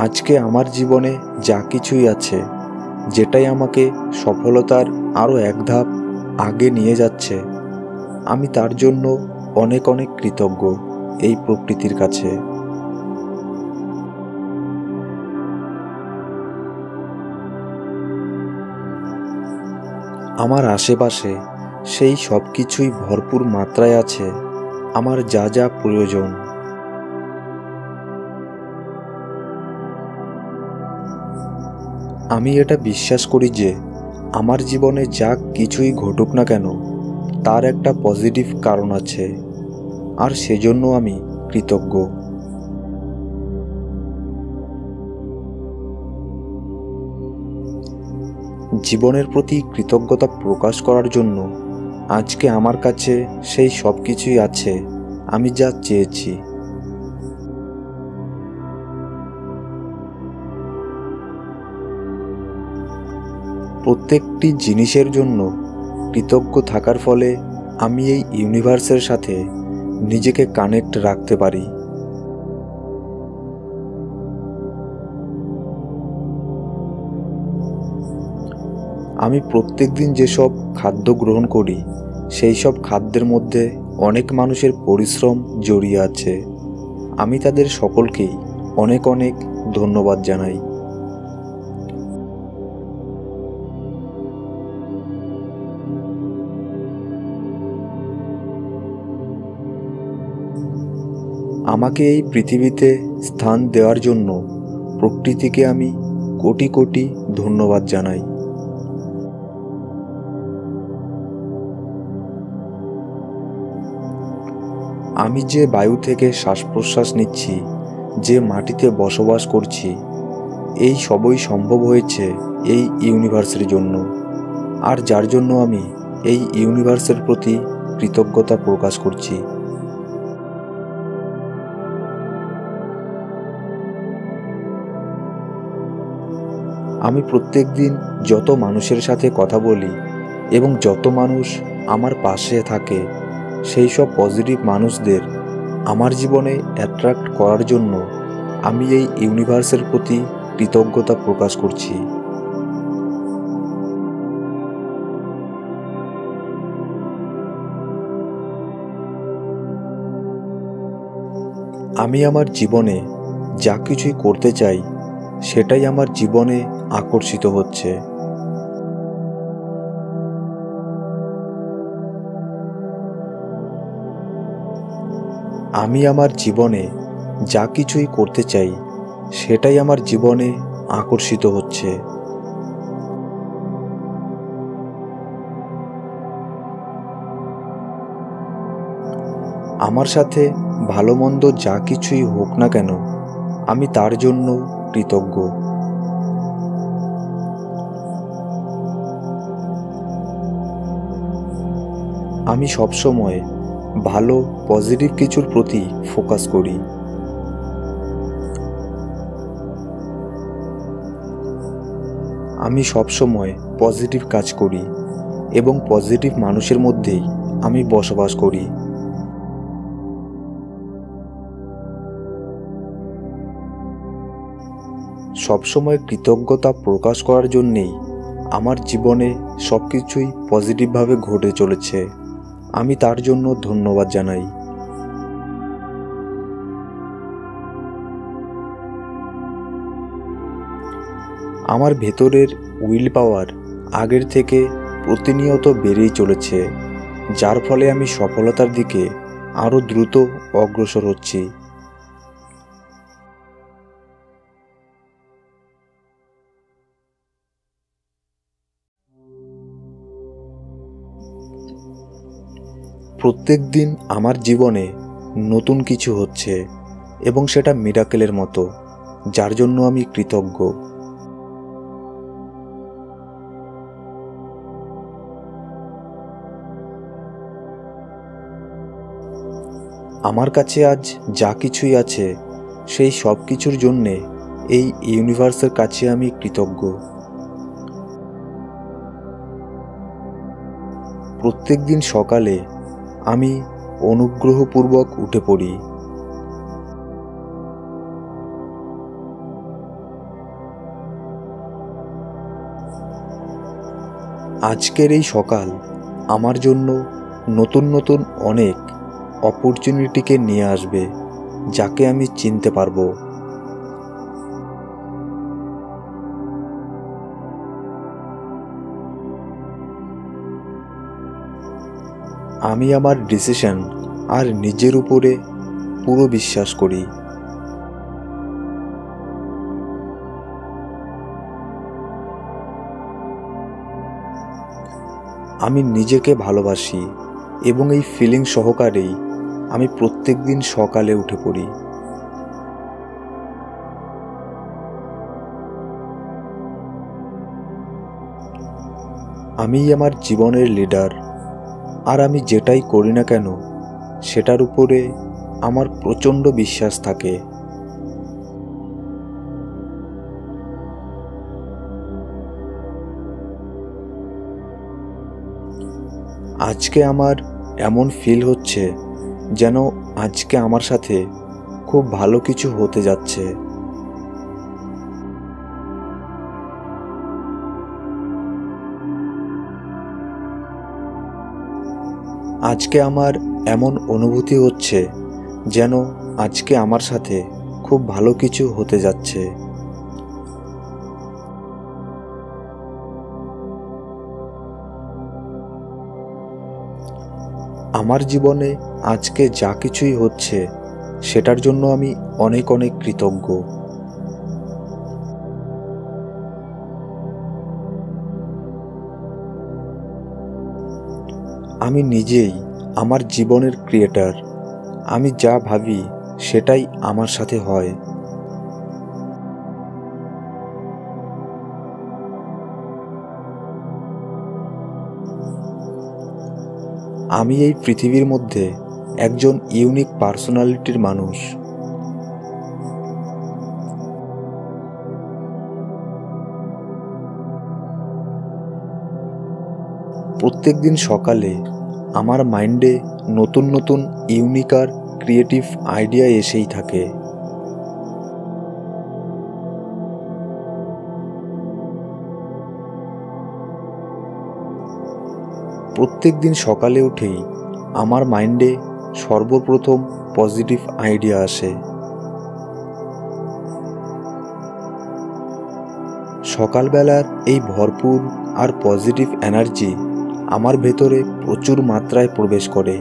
আজকে আমার জীবনে যা কিছুই আছে, যেটাই আমাকে সফলতার আরও এক ধাপ আগে নিয়ে যাচ্ছে, আমি তার জন্য অনেক অনেক কৃতজ্ঞ এই প্রকৃতির কাছে। আমার আশেপাশে সেই সব কিছুই ভরপুর মাত্রায় আছে, আমার যা যা প্রয়োজন। আমি এটা বিশ্বাস করি যে আমার জীবনে যা কিছুই ঘটুক না কেন, তার একটা পজিটিভ কারণ আছে, আর সেজন্য আমি কৃতজ্ঞ। জীবনের প্রতি কৃতজ্ঞতা প্রকাশ করার জন্য আজকে আমার কাছে সেই সব কিছুই আছে আমি যা চেয়েছি। প্রত্যেকটি জিনিসের জন্য কৃতজ্ঞ থাকার ফলে আমি এই ইউনিভার্সের সাথে নিজেকে কানেক্ট রাখতে পারি। আমি প্রত্যেকদিন যেসব খাদ্য গ্রহণ করি সেই সব খাদ্যের মধ্যে অনেক মানুষের পরিশ্রম জড়িয়ে আছে। আমি তাদের সকলকেই অনেক অনেক ধন্যবাদ জানাই। আমাকে এই পৃথিবীতে স্থান দেওয়ার জন্য প্রকৃতিকে আমি কোটি কোটি ধন্যবাদ জানাই। আমি যে বায়ু থেকে শ্বাস প্রশ্বাস নিচ্ছি, যে মাটিতে বসবাস করছি, এই সবই সম্ভব হয়েছে এই ইউনিভার্সের জন্য, আর যার জন্য আমি এই ইউনিভার্সের প্রতি কৃতজ্ঞতা প্রকাশ করছি। আমি প্রত্যেকদিন যত মানুষের সাথে কথা বলি এবং যত মানুষ আমার পাশে থাকে সেই সব পজিটিভ মানুষদের আমার জীবনে অ্যাট্রাক্ট করার জন্য আমি এই ইউনিভার্সের প্রতি কৃতজ্ঞতা প্রকাশ করছি। আমি আমার জীবনে যা কিছুই করতে চাই সেটাই আমার জীবনে আকর্ষিত হচ্ছে। আমি আমার জীবনে যা কিছুই করতে চাই সেটাই আমার জীবনে আকর্ষিত হচ্ছে। আমার সাথে ভালো মন্দ যা কিছুই হোক না কেন আমি তার জন্য কৃতজ্ঞ। আমি সবসময় ভালো পজিটিভ কিছুর প্রতি ফোকাস করি। আমি সবসময় পজিটিভ কাজ করি এবং পজিটিভ মানুষের মধ্যেই আমি বসবাস করি। সবসময় কৃতজ্ঞতা প্রকাশ করার জন্যেই আমার জীবনে সব কিছুই পজিটিভভাবে ঘটে চলেছে। আমি তার জন্য ধন্যবাদ জানাই। আমার ভেতরের উইল পাওয়ার আগের থেকে প্রতিনিয়ত বেড়েই চলেছে, যার ফলে আমি সফলতার দিকে আরও দ্রুত অগ্রসর হচ্ছি। প্রত্যেক দিন আমার জীবনে নতুন কিছু হচ্ছে এবং সেটা মিরাকেলের মতো, যার জন্য আমি কৃতজ্ঞ। আমার কাছে আজ যা কিছুই আছে সেই সব কিছুর জন্যে এই ইউনিভার্সের কাছে আমি কৃতজ্ঞ। প্রত্যেক দিন সকালে আমি অনুগ্রহপূর্বক উঠে পড়ি। আজকের এই সকাল আমার জন্য নতুন নতুন অনেক অপরচুনিটিকে নিয়ে আসবে, যাকে আমি চিনতে পারবো। আমি আমার ডিসিশন আর নিজের উপরে পুরো বিশ্বাস করি। আমি নিজেকে ভালোবাসি এবং এই ফিলিং সহকারেই আমি প্রত্যেক দিন সকালে উঠে পড়ি। আমিই আমার জীবনের লিডার, আর আমি যেটাই করি না কেন সেটার উপরে আমার প্রচণ্ড বিশ্বাস থাকে। আজকে আমার এমন ফিল হচ্ছে যেন আজকে আমার সাথে খুব ভালো কিছু হতে যাচ্ছে। আজকে আমার এমন অনুভূতি হচ্ছে যেন আজকে আমার সাথে খুব ভালো কিছু হতে যাচ্ছে। আমার জীবনে আজকে যা কিছুই হচ্ছে সেটার জন্য আমি অনেক অনেক কৃতজ্ঞ। আমি নিজেই আমার জীবনের ক্রিয়েটর। আমি যা ভাবি সেটাই আমার সাথে হয়। আমি এই পৃথিবীর মধ্যে একজন ইউনিক পার্সোনালিটির মানুষ। প্রত্যেকদিন সকালে আমার মাইন্ডে নতুন নতুন ইউনিক আর ক্রিয়েটিভ আইডিয়া এসেই থাকে। প্রত্যেকদিন সকালে উঠেই আমার মাইন্ডে সর্বপ্রথম পজিটিভ আইডিয়া আসে। সকালবেলার এই ভরপুর আর পজিটিভ এনার্জি আমার ভেতরে প্রচুর মাত্রায় প্রবেশ করে।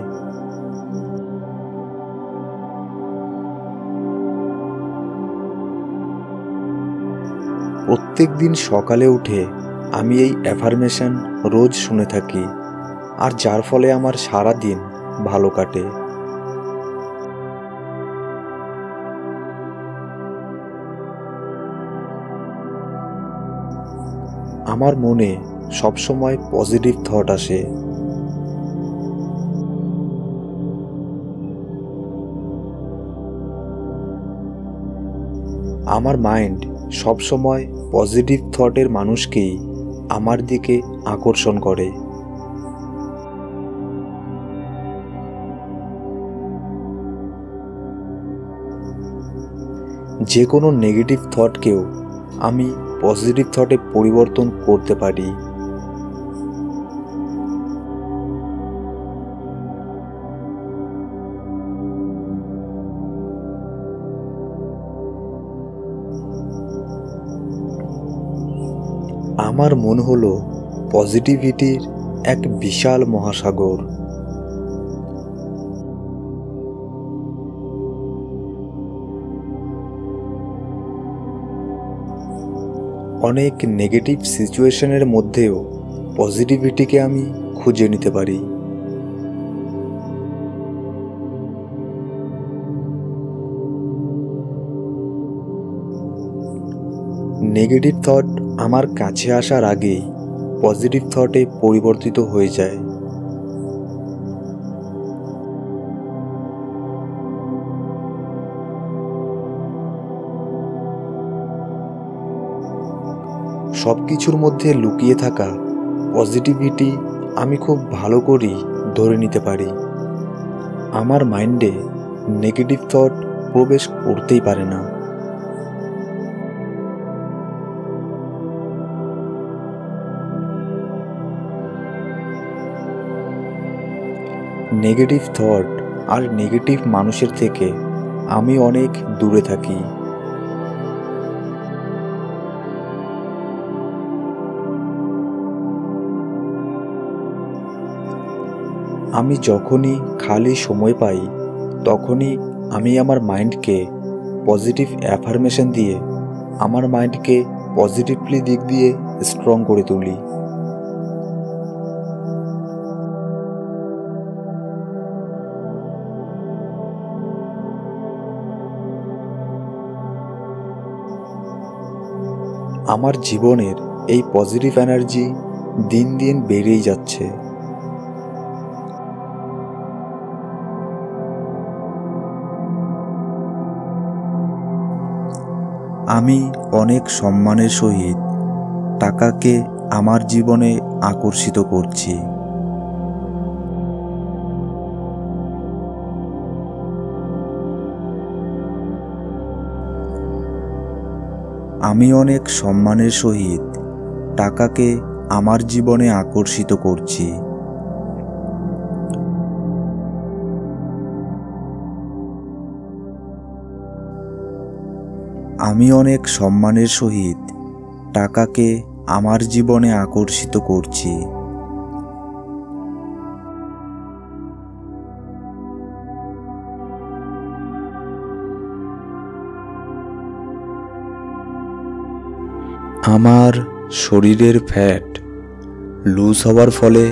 প্রত্যেক দিন সকালে উঠে আমি এই অ্যাফার্মেশন রোজ শুনে থাকি, আর যার ফলে আমার সারা দিন ভালো কাটে। আমার মনে সবসময় পজিটিভ থট আসে। আমার মাইন্ড সবসময় পজিটিভ থটের মানুষকেই আমার দিকে আকর্ষণ করে। যে কোনো নেগেটিভ থটকেও আমি পজিটিভ থটে পরিবর্তন করতে পারি। আমার মন হলো পজিটিভিটির এক বিশাল মহাসাগর। অনেক নেগেটিভ সিচুয়েশনের মধ্যেও পজিটিভিটিকে আমি খুঁজে নিতে পারি। নেগেটিভ থট আমার কাছে আসার আগেই পজিটিভ থটে পরিবর্তিত হয়ে যায়। সব কিছুর মধ্যে লুকিয়ে থাকা পজিটিভিটি আমি খুব ভালো করেই ধরে নিতে পারি। আমার মাইন্ডে নেগেটিভ থট প্রবেশ করতেই পারে না। নেগেটিভ থট আর নেগেটিভ মানুষের থেকে আমি অনেক দূরে থাকি। আমি যখনই খালি সময় পাই তখনই আমি আমার মাইন্ডকে পজিটিভ অ্যাফার্মেশন দিয়ে আমার মাইন্ডকে পজিটিভলি দিক দিয়ে স্ট্রং করে তুলি। আমার জীবনের এই পজিটিভ এনার্জি দিন দিন বেড়েই যাচ্ছে। আমি অনেক সম্মানের সহিত টাকাকে আমার জীবনে আকর্ষিত করছি। আমি অনেক সম্মানের সহিত টাকাকে আমার জীবনে আকর্ষিত করছি। আমি অনেক সম্মানের সহিত টাকাকে আমার জীবনে আকর্ষিত করছি। আমার শরীরের ফ্যাট লুজ হওয়ার ফলে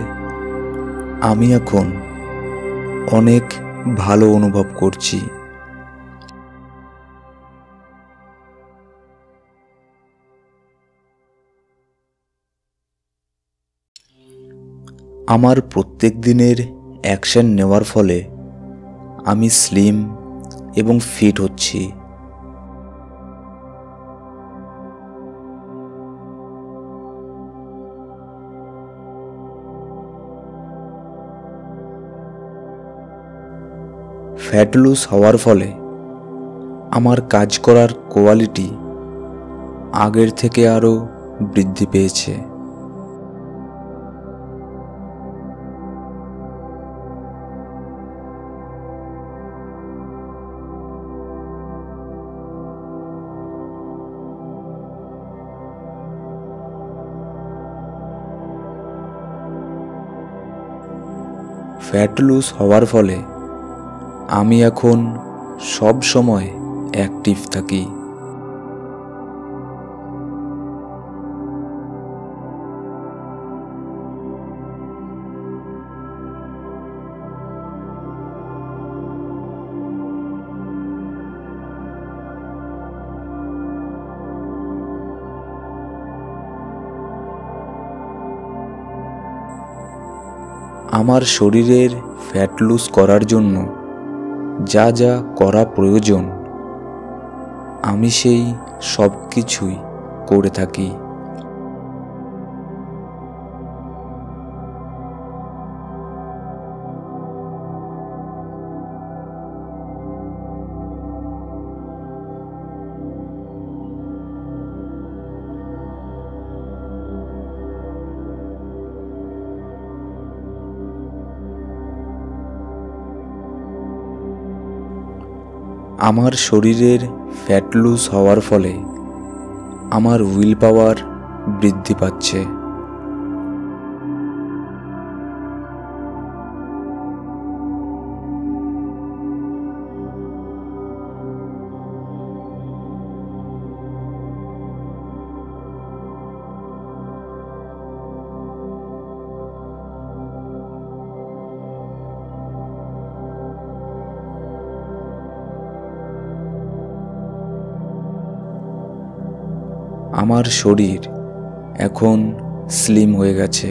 আমি এখন অনেক ভালো অনুভব করছি। আমার প্রত্যেক দিনের অ্যাকশন নেওয়ার ফলে আমি স্লিম এবং ফিট হচ্ছি। ফ্যাট লুজ হওয়ার ফলে আমার কাজ করার কোয়ালিটি আগের থেকে আরও বৃদ্ধি পেয়েছে। ফ্যাট লুজ হওয়ার ফলে আমি এখন সব সময় অ্যাক্টিভ থাকি। আমার শরীরের ফ্যাট লুজ করার জন্য যা যা করা প্রয়োজন আমি সেই সব কিছুই করে থাকি। আমার শরীরের ফ্যাট লুজ হওয়ার ফলে আমার উইল পাওয়ার বৃদ্ধি পাচ্ছে। আমার শরীর এখন স্লিম হয়ে গেছে।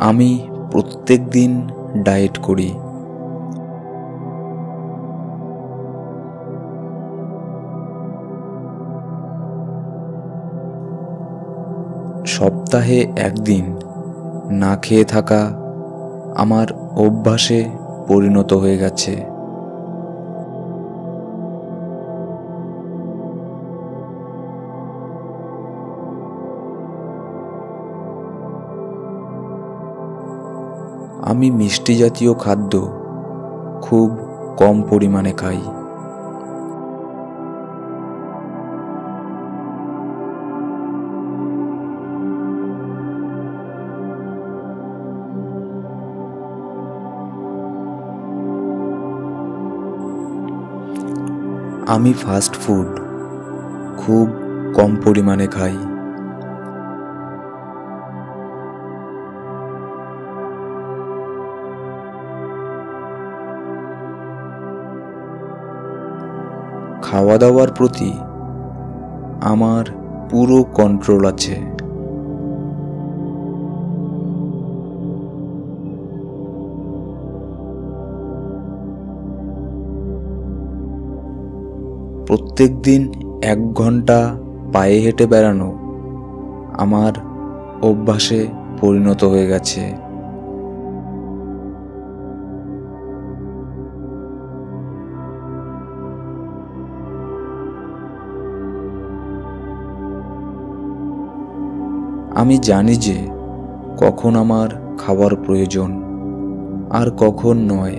আমি প্রত্যেক দিন ডায়েট করি। সপ্তাহে একদিন না খেয়ে থাকা আমার অভ্যাসে পরিণত হয়ে গেছে। আমি মিষ্টি জাতীয় খাদ্য খুব কম পরিমাণে খাই। আমি ফাস্ট ফুড খুব কম পরিমাণে খাই। খাওয়া দাওয়ার প্রতি আমার পুরো কন্ট্রোল আছে। প্রত্যেক দিন 1 ঘন্টা পায়ে হেঁটে বেড়ানো আমার অভ্যাসে পরিণত হয়ে গেছে। আমি জানি যে কখন আমার খাবার প্রয়োজন আর কখন নয়।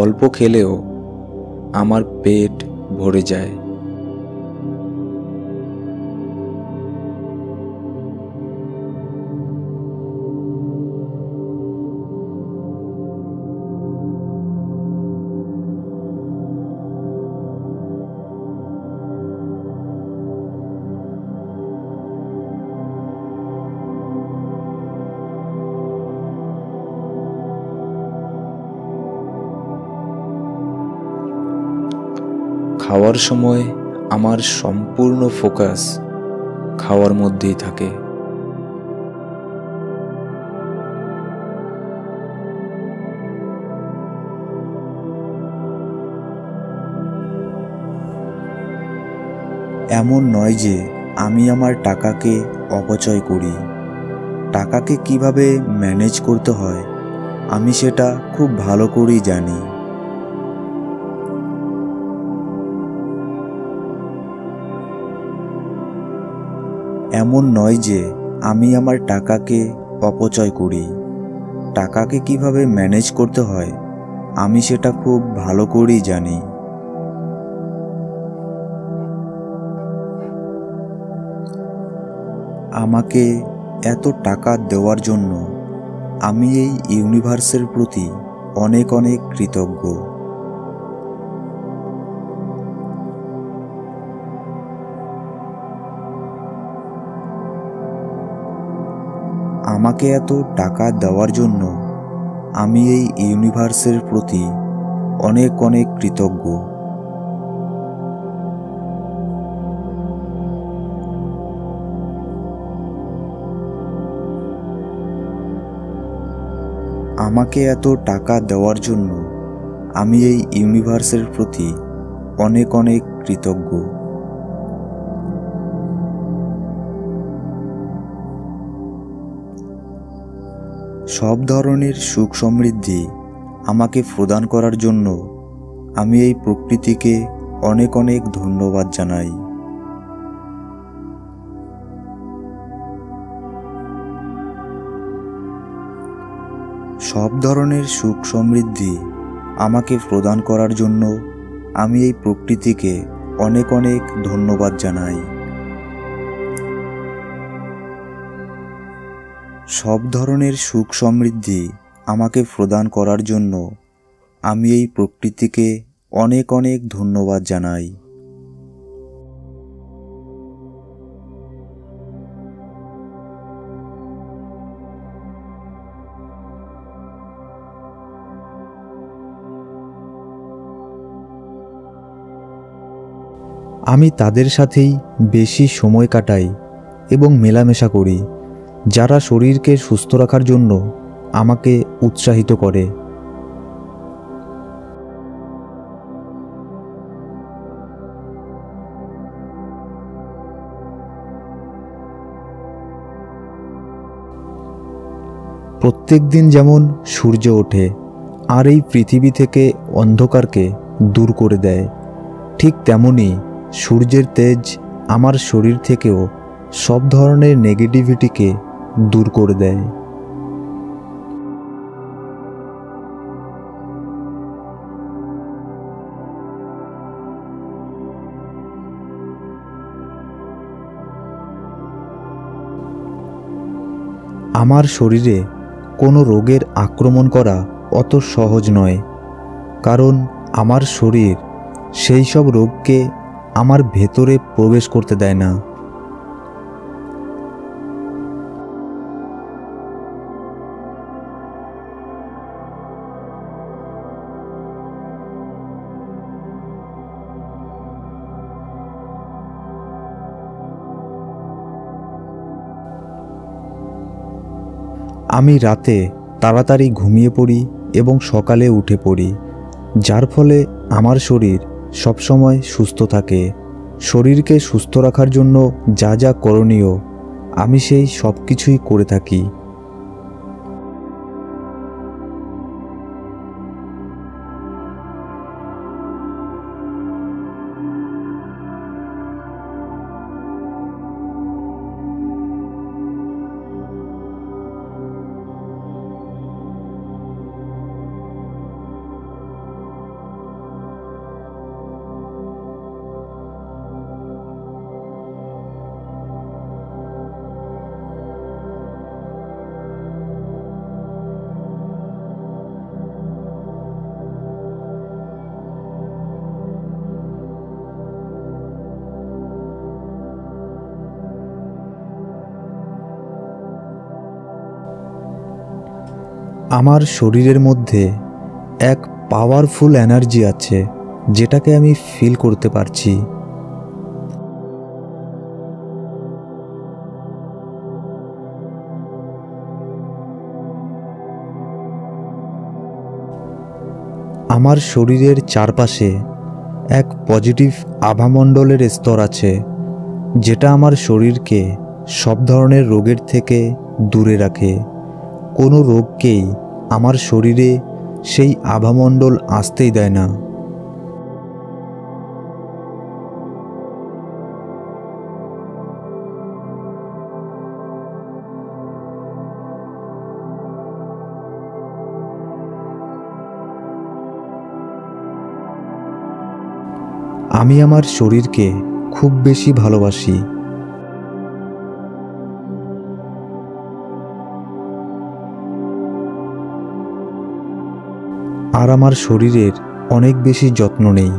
অল্প খেলেও আমার পেট ভরে যায়। খাওয়ার সময় আমার সম্পূর্ণ ফোকাস খাওয়ার মধ্যেই থাকে। এমন নয় যে আমি আমার টাকাকে অপচয় করি। টাকাকে কিভাবে ম্যানেজ করতে হয় আমি সেটা খুব ভালো করেই জানি। এমন নয় যে আমি আমার টাকাকে অপচয় করি। টাকাকে কিভাবে ম্যানেজ করতে হয় আমি সেটা খুব ভালো করেই জানি। আমাকে এত টাকা দেওয়ার জন্য আমি এই ইউনিভার্সের প্রতি অনেক অনেক কৃতজ্ঞ। আমাকে এত টাকা দেওয়ার জন্য আমি এই ইউনিভার্সের প্রতি অনেক অনেক কৃতজ্ঞ। আমাকে এত টাকা দেওয়ার জন্য আমি এই ইউনিভার্সের প্রতি অনেক অনেক কৃতজ্ঞ। সব ধরনের সুখ সমৃদ্ধি আমাকে প্রদান করার জন্য আমি এই প্রকৃতিকে অনেক অনেক ধন্যবাদ জানাই। সব ধরনের সুখ সমৃদ্ধি আমাকে প্রদান করার জন্য আমি এই প্রকৃতিকে অনেক অনেক ধন্যবাদ জানাই। সব ধরনের সুখ সমৃদ্ধি আমাকে প্রদান করার জন্য আমি এই প্রকৃতিকে অনেক অনেক ধন্যবাদ জানাই। আমি তাদের সাথেই বেশি সময় কাটাই এবং মেলামেশা করি যারা শরীরকে সুস্থ রাখার জন্য আমাকে উৎসাহিত করে। প্রত্যেক দিন যেমন সূর্য ওঠে আর এই পৃথিবী থেকে অন্ধকারকে দূর করে দেয়, ঠিক তেমনি সূর্যের তেজ আমার শরীর থেকেও সব ধরনের নেগেটিভিটিকে দূর করে দেয়। আমার শরীরে কোনো রোগের আক্রমণ করা অত সহজ নয়, কারণ আমার শরীর সেই সব রোগকে আমার ভেতরে প্রবেশ করতে দেয় না। আমি রাতে তাড়াতাড়ি ঘুমিয়ে পড়ি এবং সকালে উঠে পড়ি, যার ফলে আমার শরীর সবসময় সুস্থ থাকে। শরীরকে সুস্থ রাখার জন্য যা যা করণীয় আমি সেই সব কিছুই করে থাকি। আমার শরীরের মধ্যে এক পাওয়ারফুল এনার্জি আছে, যেটাকে আমি ফিল করতে পারছি। আমার শরীরের চারপাশে এক পজিটিভ আভামণ্ডলের স্তর আছে, যেটা আমার শরীরকে সব ধরনের রোগের থেকে দূরে রাখে। কোনো রোগকেই আমার শরীরে সেই আভামণ্ডল আসতেই দেয় না। আমি আমার শরীরকে খুব বেশি ভালোবাসি। আর আমার শরীরের অনেক বেশি যত্ন নেই।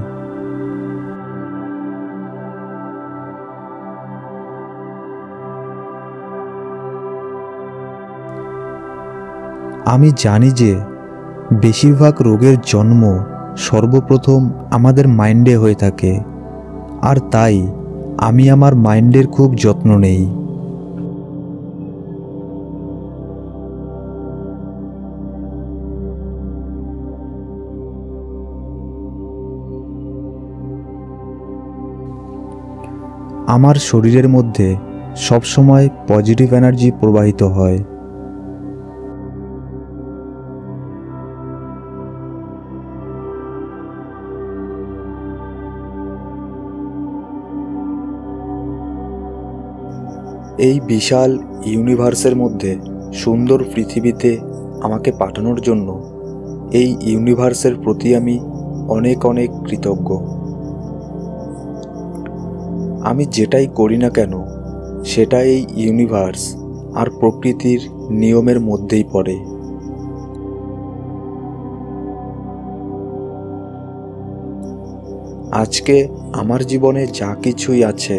আমি জানি যে বেশিরভাগ রোগের জন্ম সর্বপ্রথম আমাদের মাইন্ডে হয়ে থাকে, আর তাই আমি আমার মাইন্ডের খুব যত্ন নেই। আমার শরীরের মধ্যে সবসময় পজিটিভ এনার্জি প্রবাহিত হয়। এই বিশাল ইউনিভার্সের মধ্যে সুন্দর পৃথিবীতে আমাকে পাঠানোর জন্য এই ইউনিভার্সের প্রতি আমি অনেক অনেক কৃতজ্ঞ। আমি যেটাই করি না কেন সেটা এই ইউনিভার্স আর প্রকৃতির নিয়মের মধ্যেই পড়ে। আজকে আমার জীবনে যা কিছুই আছে,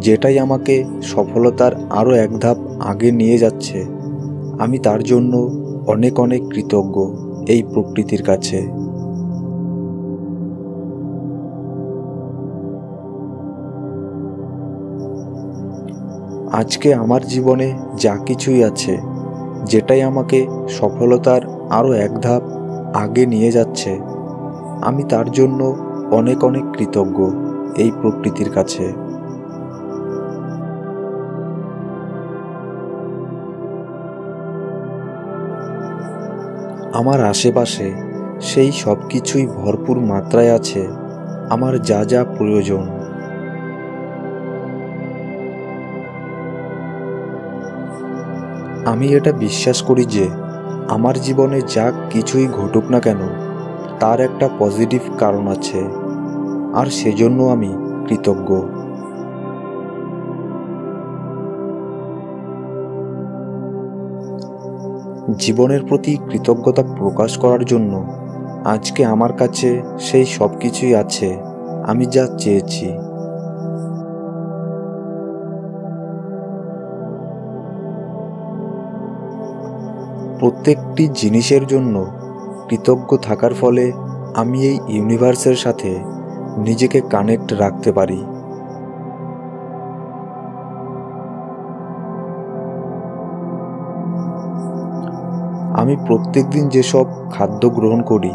যেটাই আমাকে সফলতার আরও এক ধাপ আগে নিয়ে যাচ্ছে, আমি তার জন্য অনেক অনেক কৃতজ্ঞ এই প্রকৃতির কাছে। আজকে আমার জীবনে যা কিছুই আছে, যেটাই আমাকে সফলতার আরও এক ধাপ আগে নিয়ে যাচ্ছে, আমি তার জন্য অনেক অনেক কৃতজ্ঞ এই প্রকৃতির কাছে। আমার আশেপাশে সেই সব কিছুই ভরপুর মাত্রায় আছে আমার যা যা প্রয়োজন। আমি এটা বিশ্বাস করি যে আমার জীবনে যা কিছুই ঘটুক না কেন তার একটা পজিটিভ কারণ আছে, আর সেজন্য আমি কৃতজ্ঞ। জীবনের প্রতি কৃতজ্ঞতা প্রকাশ করার জন্য আজকে আমার কাছে সেই সব কিছুই আছে আমি যা চেয়েছি। প্রত্যেকটি জিনিসের জন্য কৃতজ্ঞ থাকার ফলে আমি এই ইউনিভার্সের সাথে নিজেকে কানেক্ট রাখতে পারি। আমি প্রত্যেকদিন যেসব খাদ্য গ্রহণ করি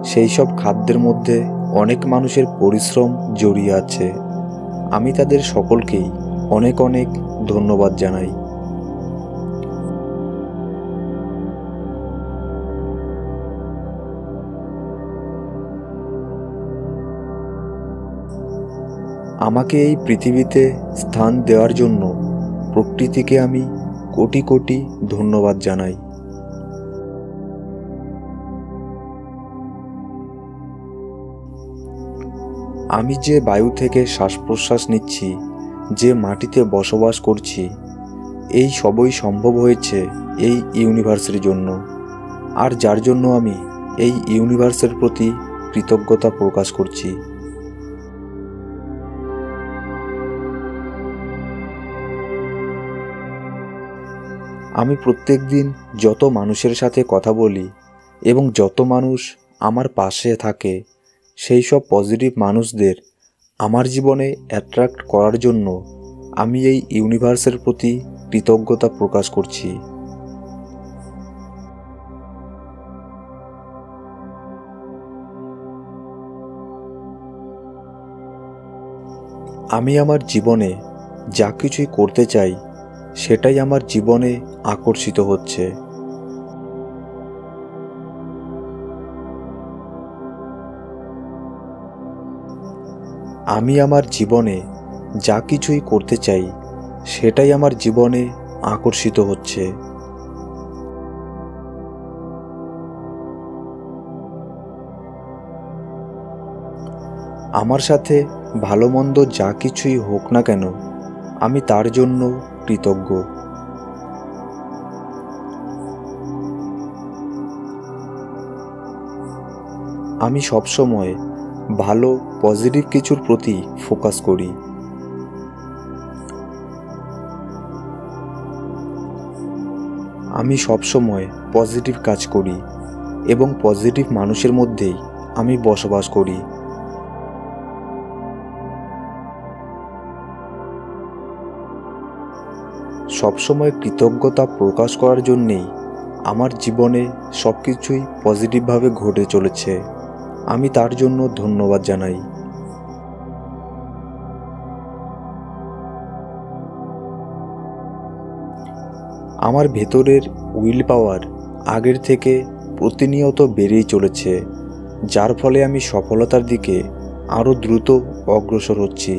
সেই সব খাদ্যের মধ্যে অনেক মানুষের পরিশ্রম জড়িয়ে আছে। আমি তাদের সকলকেই অনেক অনেক ধন্যবাদ জানাই। আমাকে এই পৃথিবীতে স্থান দেওয়ার জন্য প্রকৃতিকে আমি কোটি কোটি ধন্যবাদ জানাই। আমি যে বায়ু থেকে শ্বাস প্রশ্বাস নিচ্ছি, যে মাটিতে বসবাস করছি, এই সবই সম্ভব হয়েছে এই ইউনিভার্সের জন্য, আর যার জন্য আমি এই ইউনিভার্সের প্রতি কৃতজ্ঞতা প্রকাশ করছি। আমি প্রত্যেকদিন যত মানুষের সাথে কথা বলি এবং যত মানুষ আমার পাশে থাকে, সেই সব পজিটিভ মানুষদের আমার জীবনে অ্যাট্রাক্ট করার জন্য আমি এই ইউনিভার্সের প্রতি কৃতজ্ঞতা প্রকাশ করছি। আমি আমার জীবনে যা কিছুই করতে চাই সেটাই আমার জীবনে আকর্ষিত হচ্ছে। আমি আমার জীবনে যা কিছুই করতে চাই সেটাই আমার জীবনে আকর্ষিত হচ্ছে। আমার সাথে ভালো মন্দ যা কিছুই হোক না কেন, আমি তার জন্য কৃতজ্ঞ। আমি সবসময় ভালো পজিটিভ কিছুর প্রতি ফোকাস করি। আমি সবসময় পজিটিভ কাজ করি এবং পজিটিভ মানুষের মধ্যেই আমি বসবাস করি। সবসময় কৃতজ্ঞতা প্রকাশ করার জন্যেই আমার জীবনে সব কিছুই পজিটিভভাবে ঘটে চলেছে। আমি তার জন্য ধন্যবাদ জানাই। আমার ভেতরের উইল পাওয়ার আগের থেকে প্রতিনিয়ত বেড়েই চলেছে, যার ফলে আমি সফলতার দিকে আরও দ্রুত অগ্রসর হচ্ছি।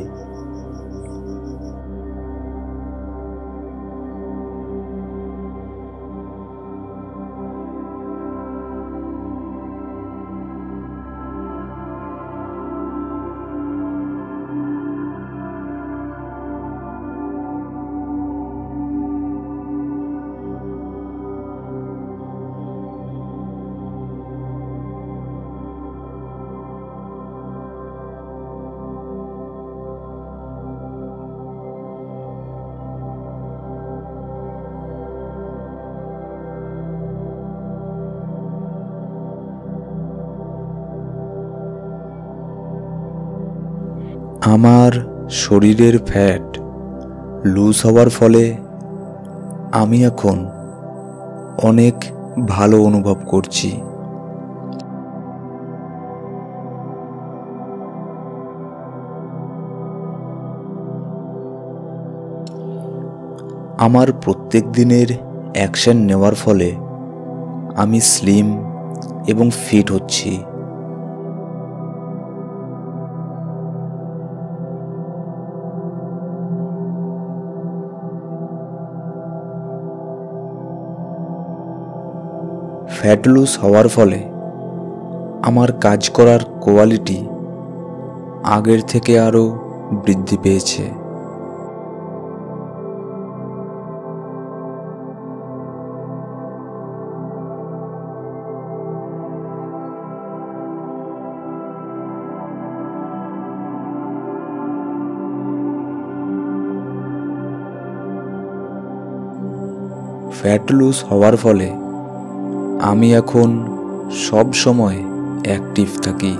আমার শরীরের ফ্যাট লুজ হওয়ার ফলে আমি এখন অনেক ভালো অনুভব করছি। আমার প্রত্যেক দিনের অ্যাকশন নেওয়ার ফলে আমি স্লিম এবং ফিট হচ্ছি। ফ্যাট লুজ হওয়ার ফলে আমার কাজ করার কোয়ালিটি আগের থেকে আরও বৃদ্ধি পেয়েছে। ফ্যাট লুজ হওয়ার ফলে আমি এখন সব সময় অ্যাক্টিভ থাকি।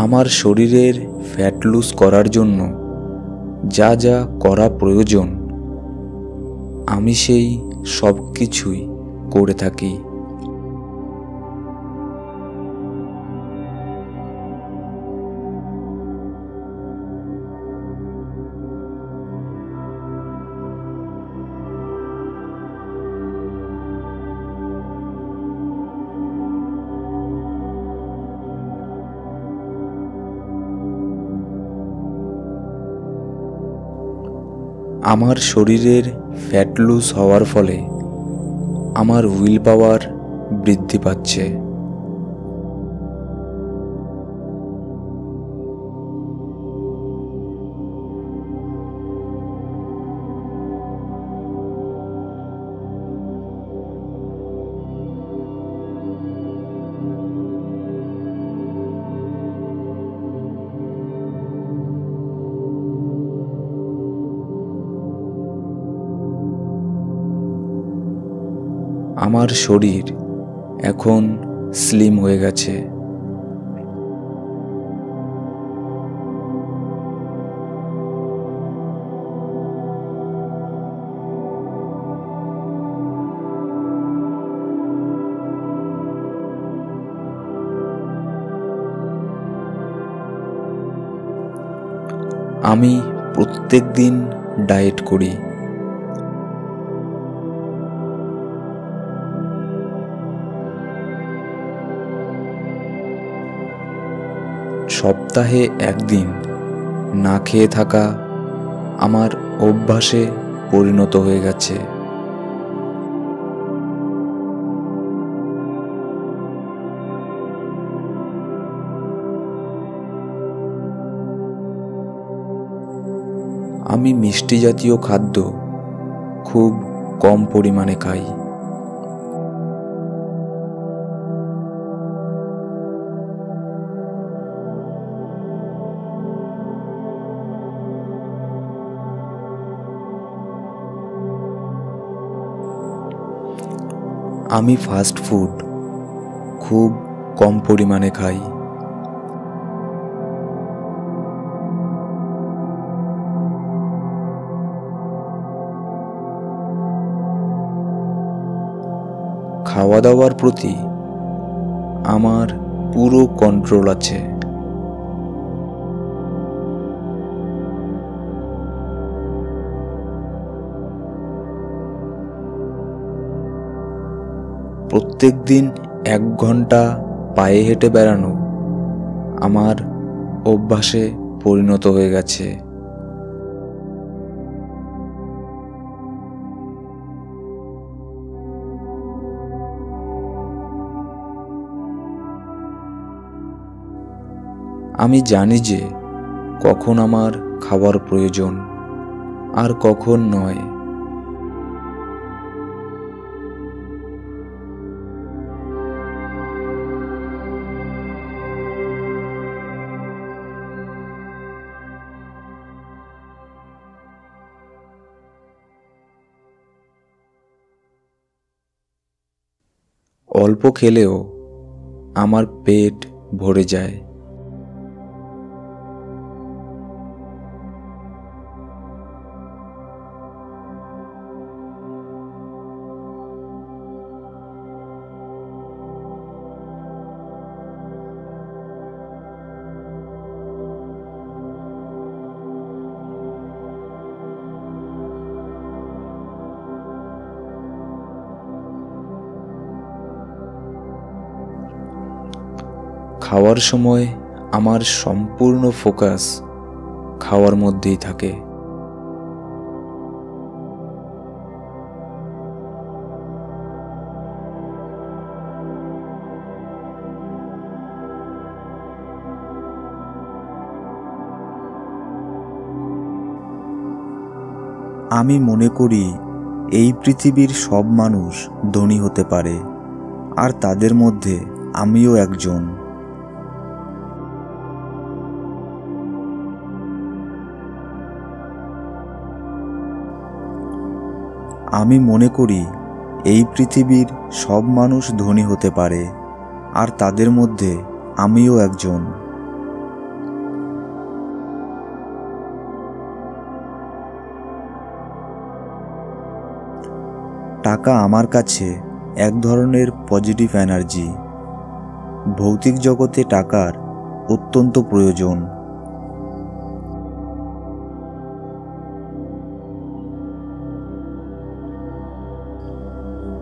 আমার শরীরের ফ্যাট লুজ করার জন্য যা যা করা প্রয়োজন আমি সেই সব কিছুই করে থাকি। আমার শরীরের ফ্যাট লুজ হওয়ার ফলে আমার উইল পাওয়ার বৃদ্ধি পাচ্ছে। আমার শরীর এখন স্লিম হয়ে গেছে। আমি প্রত্যেক দিন ডায়েট করি। সপ্তাহে একদিন না খেয়ে থাকা আমার অভ্যাসে পরিণত হয়ে গেছে। আমি মিষ্টি জাতীয় খাদ্য খুব কম পরিমাণে খাই। আমি ফাস্ট ফুড খুব কম পরিমাণে খাই। খাওয়া দাওয়ার প্রতি আমার পুরো কন্ট্রোল আছে। প্রত্যেক দিন 1 ঘন্টা পায়ে হেঁটে বেড়ানো আমার অভ্যাসে পরিণত হয়ে গেছে। আমি জানি যে কখন আমার খাবার প্রয়োজন আর কখন নয়। অল্প খেলেও আমার পেট ভরে যায়। খাওয়ার সময় আমার সম্পূর্ণ ফোকাস খাওয়ার মধ্যেই থাকে। আমি মনে করি এই পৃথিবীর সব মানুষ ধনী হতে পারে, আর তাদের মধ্যে আমিও একজন। আমি মনে করি এই পৃথিবীর সব মানুষ ধনী হতে পারে, আর তাদের মধ্যে আমিও একজন। টাকা আমার কাছে এক ধরনের পজিটিভ এনার্জি। ভৌতিক জগতে টাকার অত্যন্ত প্রয়োজন।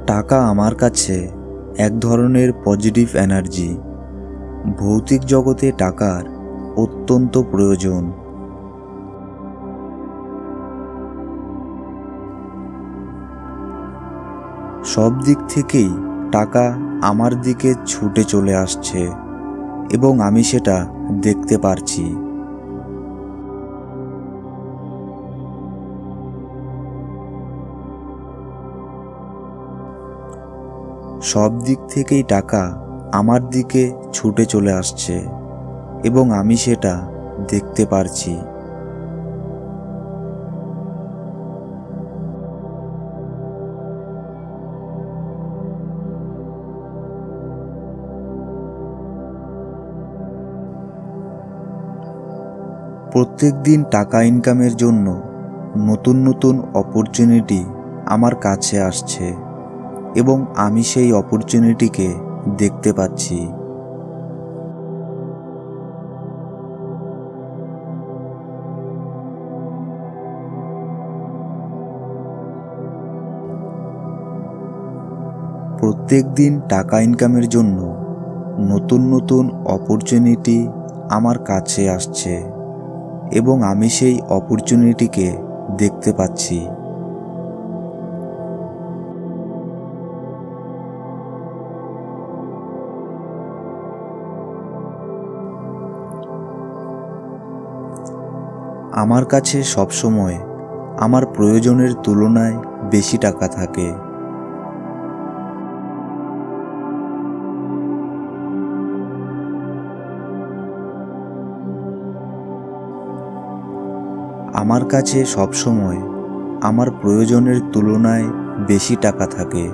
টাকা আমার কাছে এক ধরনের পজিটিভ এনার্জি। ভৌতিক জগতে টাকার অত্যন্ত প্রয়োজন। সব দিক থেকেই টাকা আমার দিকে ছুটে চলে আসছে এবং আমি সেটা দেখতে পারছি। সব দিক থেকেই টাকা আমার দিকে ছুটে চলে আসছে এবং আমি সেটা দেখতে পারছি। প্রত্যেক দিন টাকা ইনকামের জন্য নতুন নতুন অপরচুনিটি আমার কাছে আসছে এবং আমি সেই অপরচুনিটিকে দেখতে পাচ্ছি। প্রত্যেক দিন টাকা ইনকামের জন্য নতুন নতুন অপরচুনিটি আমার কাছে আসছে এবং আমি সেই অপরচুনিটিকে দেখতে পাচ্ছি। আমার কাছে সবসময় আমার প্রয়োজনের তুলনায় বেশি টাকা থাকে। আমার কাছে সবসময় আমার প্রয়োজনের তুলনায় বেশি টাকা থাকে।